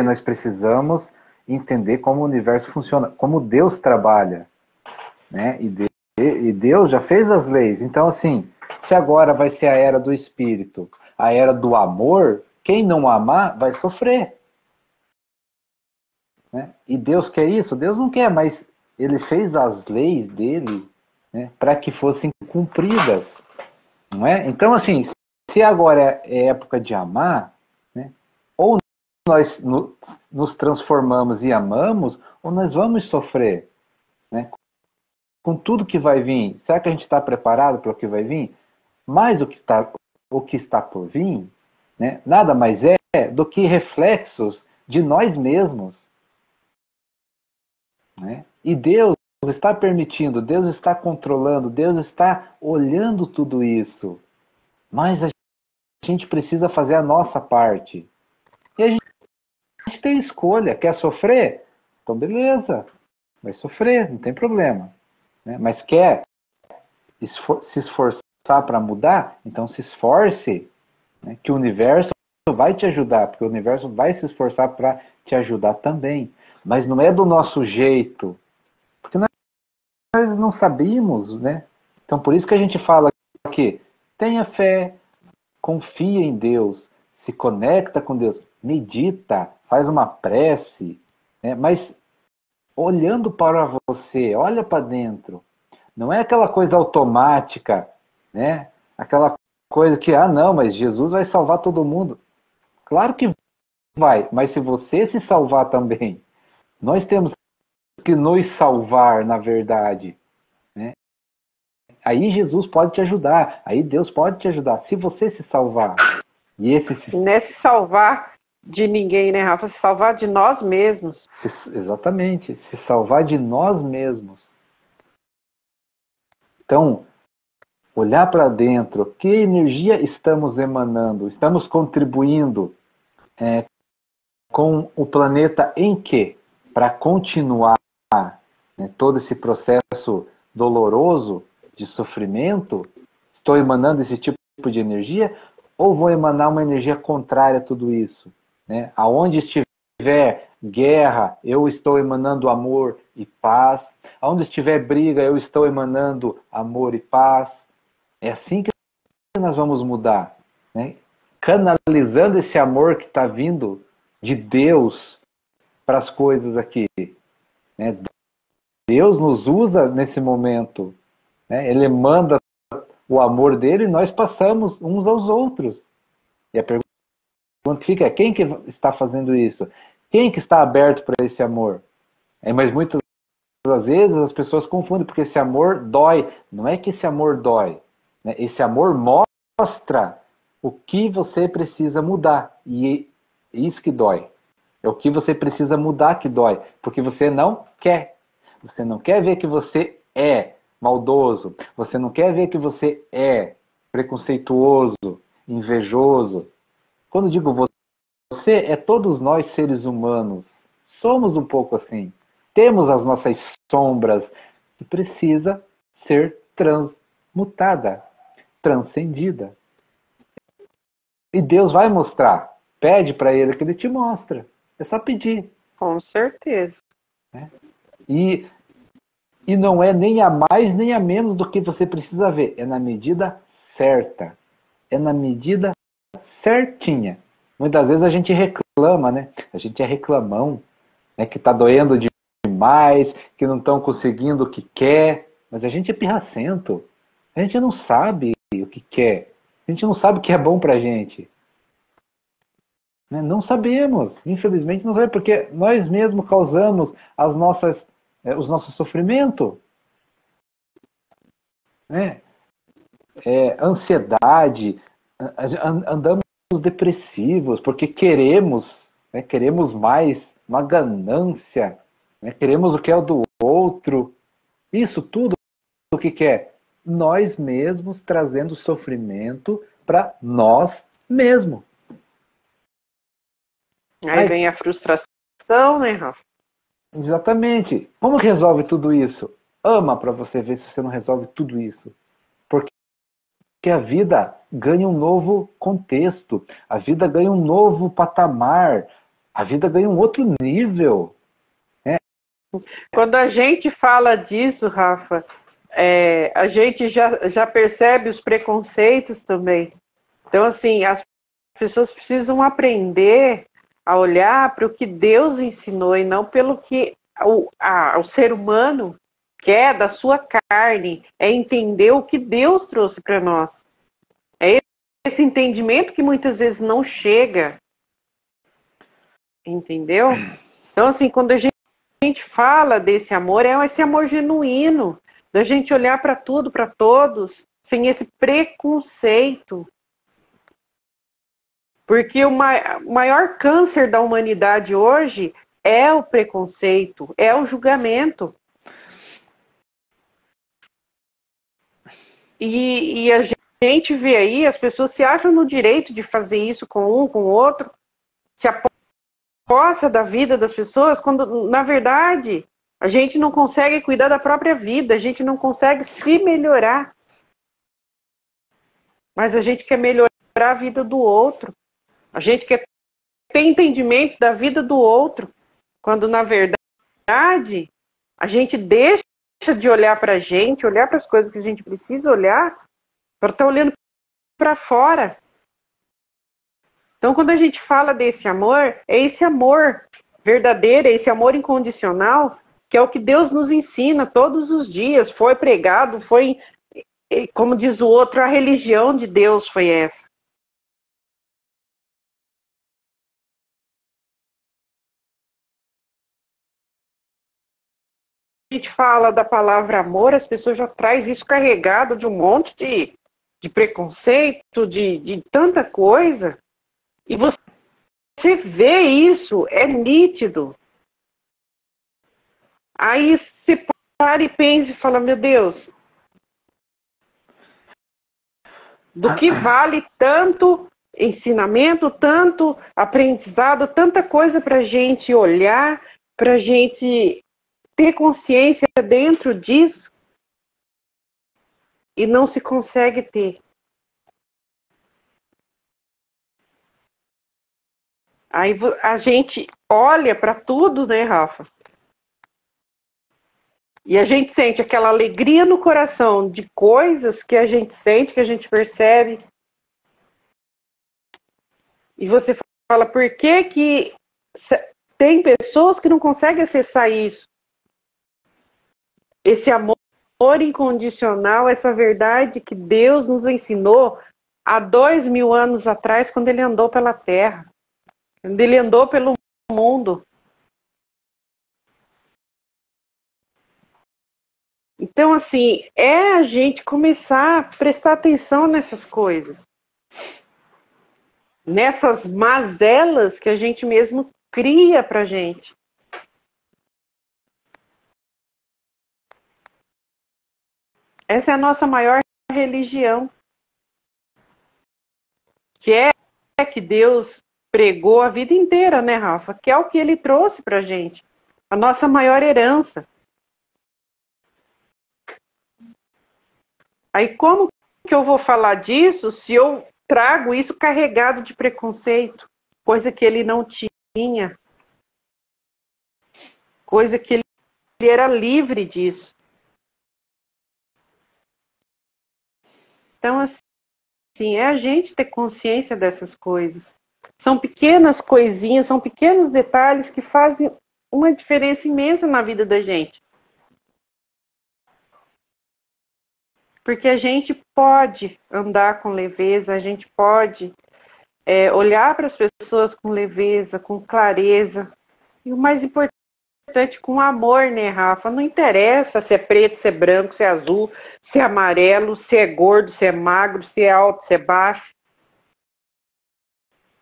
nós precisamos entender como o universo funciona, como Deus trabalha, né? E Deus já fez as leis. Então, assim, se agora vai ser a era do espírito, a era do amor, quem não amar vai sofrer. Né? E Deus quer isso? Deus não quer, mas Ele fez as leis dele, né, para que fossem cumpridas. Não é? Então, assim, se agora é época de amar, né, ou nós nos transformamos e amamos, ou nós vamos sofrer. Né? Com tudo que vai vir, será que a gente está preparado para o que vai vir? Mais o que o que está por vir, né, nada mais é do que reflexos de nós mesmos. Né? E Deus está permitindo, Deus está controlando, Deus está olhando tudo isso. Mas a gente precisa fazer a nossa parte. E a gente tem escolha. Quer sofrer? Então beleza, vai sofrer, não tem problema. Né? Mas quer se esforçar para mudar? Então se esforce, né? Que o universo vai te ajudar, porque o universo vai se esforçar para te ajudar também. Mas não é do nosso jeito. Porque nós não sabíamos, né? Então por isso que a gente fala que tenha fé, confia em Deus, se conecta com Deus, medita, faz uma prece, né? Mas olhando para você, olha para dentro. Não é aquela coisa automática, né? Aquela coisa que, não, mas Jesus vai salvar todo mundo. Claro que vai, mas se você se salvar também, nós temos que nos salvar, na verdade. Né? Aí Jesus pode te ajudar, aí Deus pode te ajudar, se você se salvar. E esse não é se salvar de ninguém, né, Rafa? Se salvar de nós mesmos. Exatamente, se salvar de nós mesmos. Então, olhar para dentro, que energia estamos emanando? Estamos contribuindo com o planeta em quê? Para continuar, né, todo esse processo doloroso de sofrimento? Estou emanando esse tipo de energia? Ou vou emanar uma energia contrária a tudo isso? Né? Aonde estiver guerra, eu estou emanando amor e paz. Aonde estiver briga, eu estou emanando amor e paz. É assim que nós vamos mudar. Né? Canalizando esse amor que está vindo de Deus para as coisas aqui. Né? Deus nos usa nesse momento. Né? Ele manda o amor dele e nós passamos uns aos outros. E a pergunta que fica é: quem que está fazendo isso? Quem que está aberto para esse amor? Mas muitas vezes as pessoas confundem, porque esse amor dói. Não é que esse amor dói. Né? Esse amor mostra o que você precisa mudar. E é isso que dói. É o que você precisa mudar que dói. Porque você não quer. Você não quer ver que você é maldoso. Você não quer ver que você é preconceituoso, invejoso. Quando digo você, é todos nós seres humanos. Somos um pouco assim. Temos as nossas sombras que precisa ser transmutada, transcendida. E Deus vai mostrar. Pede para Ele que Ele te mostra. É só pedir. Com certeza. Né? E não é nem a mais nem a menos do que você precisa ver. É na medida certa. É na medida certinha. Muitas vezes a gente reclama, né? A gente é reclamão, né? Que está doendo demais, que não estão conseguindo o que quer. Mas a gente é pirracento. A gente não sabe o que quer. A gente não sabe o que é bom pra gente. Né? Não sabemos. Infelizmente não sabemos, porque nós mesmos causamos os nossos sofrimentos. Né? Ansiedade, andamos depressivos, porque queremos, né? Queremos mais, uma ganância, né? Queremos o que é o do outro. Isso tudo o que quer? Nós mesmos trazendo sofrimento para nós mesmos. Aí vem a frustração, né, Rafa? Exatamente. Como resolve tudo isso? Ama para você ver se você não resolve tudo isso. Porque a vida ganha um novo contexto. A vida ganha um novo patamar. A vida ganha um outro nível. Quando a gente fala disso, Rafa, a gente já percebe os preconceitos também. Então, assim, as pessoas precisam aprender a olhar para o que Deus ensinou e não pelo que o ser humano quer da sua carne. É entender o que Deus trouxe para nós. É esse entendimento que muitas vezes não chega. Entendeu? Então, assim, quando a gente fala desse amor, é esse amor genuíno, da gente olhar para tudo, para todos, sem esse preconceito. Porque o maior câncer da humanidade hoje é o preconceito, é o julgamento. E a gente vê aí, as pessoas se acham no direito de fazer isso com um, com o outro, se aposta da vida das pessoas, quando, na verdade, a gente não consegue cuidar da própria vida, a gente não consegue se melhorar. Mas a gente quer melhorar a vida do outro. A gente quer ter entendimento da vida do outro, quando, na verdade, a gente deixa de olhar para a gente, olhar para as coisas que a gente precisa olhar, para estar olhando para fora. Então, quando a gente fala desse amor, é esse amor verdadeiro, é esse amor incondicional, que é o que Deus nos ensina todos os dias. Foi pregado, foi, como diz o outro, a religião de Deus foi essa. A gente fala da palavra amor, as pessoas já trazem isso carregado de um monte de preconceito, de tanta coisa. E você vê isso, é nítido. Aí você para e pensa e fala, meu Deus, do que vale tanto ensinamento, tanto aprendizado, tanta coisa para a gente olhar, para a gente ter consciência dentro disso e não se consegue ter. Aí a gente olha para tudo, né, Rafa? E a gente sente aquela alegria no coração de coisas que a gente sente, que a gente percebe. E você fala, por que que tem pessoas que não conseguem acessar isso? Esse amor incondicional, essa verdade que Deus nos ensinou há 2000 anos atrás, quando Ele andou pela Terra. Quando Ele andou pelo mundo. Então, assim, é a gente começar a prestar atenção nessas coisas. Nessas mazelas que a gente mesmo cria pra gente. Essa é a nossa maior religião. Que é que Deus pregou a vida inteira, né, Rafa? Que é o que Ele trouxe pra gente. A nossa maior herança. Aí como que eu vou falar disso se eu trago isso carregado de preconceito? Coisa que ele não tinha. Coisa que ele era livre disso. Então, assim, é a gente ter consciência dessas coisas. São pequenas coisinhas, são pequenos detalhes que fazem uma diferença imensa na vida da gente. Porque a gente pode andar com leveza, a gente pode olhar para as pessoas com leveza, com clareza. E o mais importante, com amor, né, Rafa? Não interessa se é preto, se é branco, se é azul, se é amarelo, se é gordo, se é magro, se é alto, se é baixo.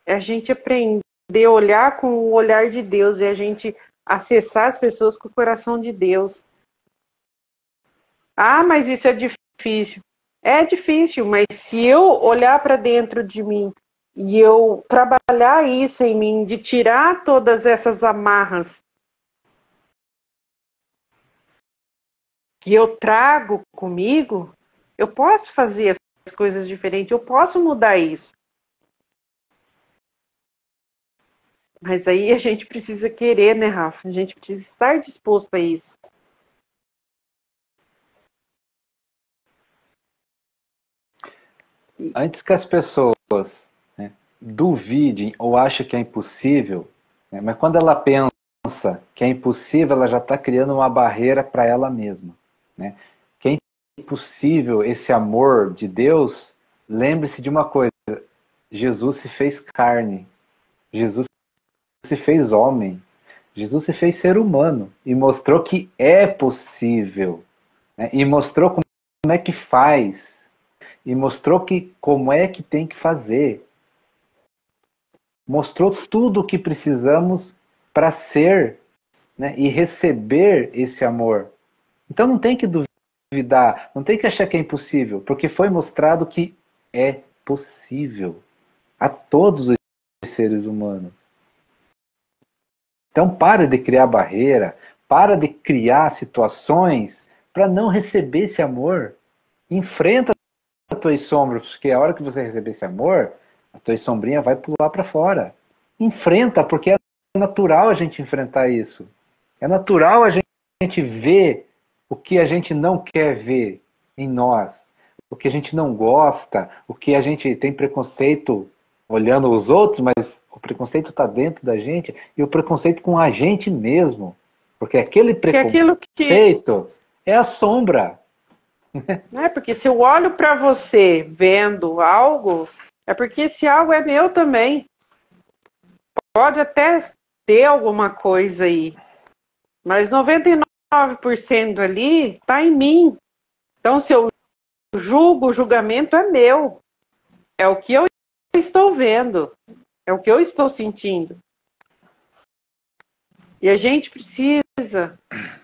É a gente aprender a olhar com o olhar de Deus e a gente acessar as pessoas com o coração de Deus. Ah, mas isso é difícil. É difícil, mas se eu olhar para dentro de mim e eu trabalhar isso em mim, de tirar todas essas amarras que eu trago comigo, eu posso fazer as coisas diferentes, eu posso mudar isso. Mas aí a gente precisa querer, né, Rafa? A gente precisa estar disposto a isso. Antes que as pessoas, né, duvidem ou achem que é impossível, né, mas quando ela pensa que é impossível, ela já está criando uma barreira para ela mesma. Né? Que é impossível esse amor de Deus, lembre-se de uma coisa, Jesus se fez carne, Jesus se fez homem, Jesus se fez ser humano e mostrou que é possível, né? E mostrou como é que faz, e mostrou que como é que tem que fazer. mostrou tudo o que precisamos para ser, né, e receber esse amor. Então não tem que duvidar, não tem que achar que é impossível, porque foi mostrado que é possível a todos os seres humanos. Então para de criar barreira, para de criar situações para não receber esse amor. Enfrenta as tuas sombras, porque a hora que você receber esse amor, a tua sombrinha vai pular para fora. Enfrenta, porque é natural a gente enfrentar isso. É natural a gente ver o que a gente não quer ver em nós, o que a gente não gosta, o que a gente tem preconceito olhando os outros, mas o preconceito está dentro da gente e o preconceito com a gente mesmo. Porque aquele preconceito é a sombra. Né? Porque se eu olho para você vendo algo, é porque esse algo é meu também. Pode até ter alguma coisa aí, mas 99% ali está em mim. Então, se eu julgo, o julgamento é meu. É o que eu estou vendo. É o que eu estou sentindo. E a gente precisa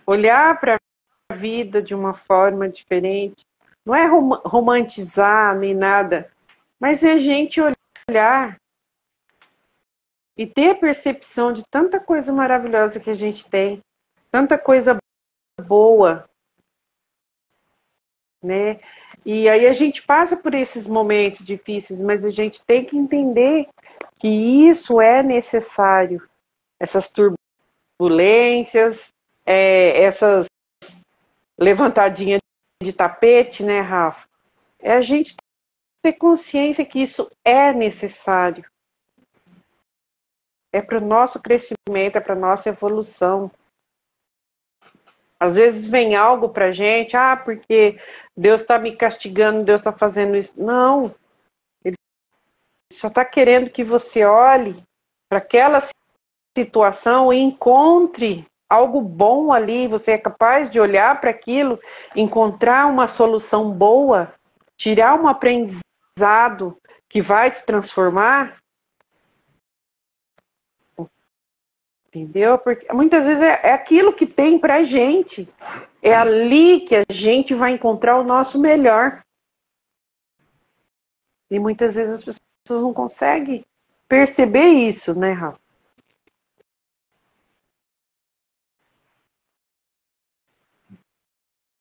olhar para a vida de uma forma diferente. Não é romantizar nem nada, mas é a gente olhar e ter a percepção de tanta coisa maravilhosa que a gente tem, tanta coisa boa, né? E aí a gente passa por esses momentos difíceis, mas a gente tem que entender que isso é necessário. Essas turbulências, essas levantadinhas de tapete, né, Rafa? É a gente ter consciência que isso é necessário. É para o nosso crescimento, é para a nossa evolução. Às vezes vem algo para a gente, porque Deus está me castigando, Deus está fazendo isso. Não, Ele só está querendo que você olhe para aquela situação e encontre algo bom ali. Você é capaz de olhar para aquilo, encontrar uma solução boa, tirar um aprendizado que vai te transformar. Entendeu? Porque muitas vezes é aquilo que tem pra gente. É ali que a gente vai encontrar o nosso melhor. E muitas vezes as pessoas não conseguem perceber isso, né, Rafa?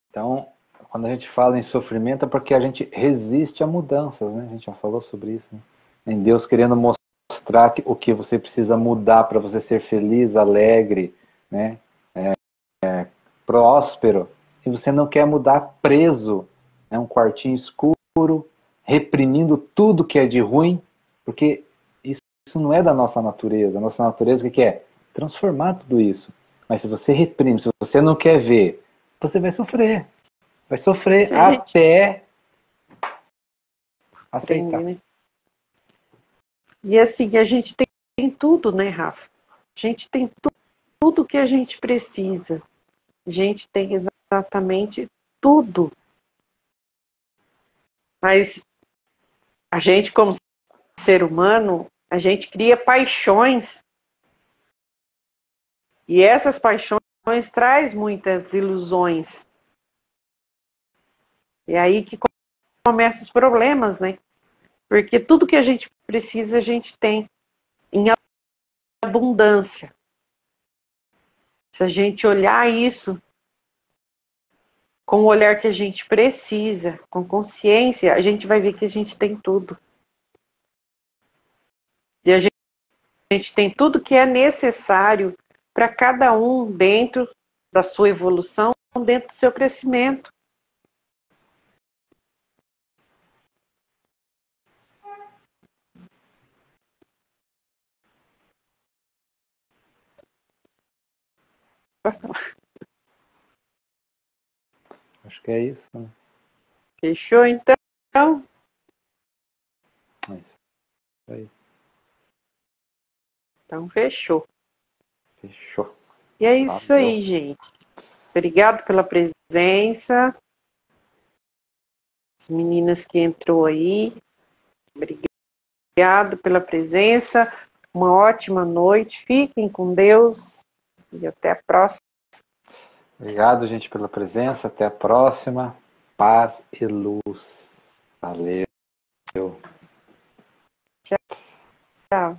Então, quando a gente fala em sofrimento é porque a gente resiste a mudanças, né? A gente já falou sobre isso, né? Em Deus querendo mostrar o que você precisa mudar para você ser feliz, alegre, né? Próspero. E você não quer mudar preso, né? Um quartinho escuro, reprimindo tudo que é de ruim, porque isso não é da nossa natureza. A nossa natureza o que é? Transformar tudo isso. Mas se você reprime, se você não quer ver, você vai sofrer. Vai sofrer até aceitar. Né? E assim, a gente tem tudo, né, Rafa? A gente tem tudo que a gente precisa. A gente tem exatamente tudo. Mas a gente, como ser humano, a gente cria paixões. E essas paixões traz muitas ilusões. E aí que começam os problemas, né? Porque tudo que a gente precisa, a gente tem em abundância. Se a gente olhar isso com o olhar que a gente precisa, com consciência, a gente vai ver que a gente tem tudo. E a gente tem tudo que é necessário para cada um dentro da sua evolução, dentro do seu crescimento. Acho que é isso, né? Fechou, então? É isso aí. Então, fechou. Fechou. E é isso aí, gente. Obrigado pela presença. As meninas que entrou aí. Obrigado pela presença. uma ótima noite. Fiquem com Deus e até a próxima. Obrigado, gente, pela presença. Até a próxima. Paz e luz. Valeu. Tchau.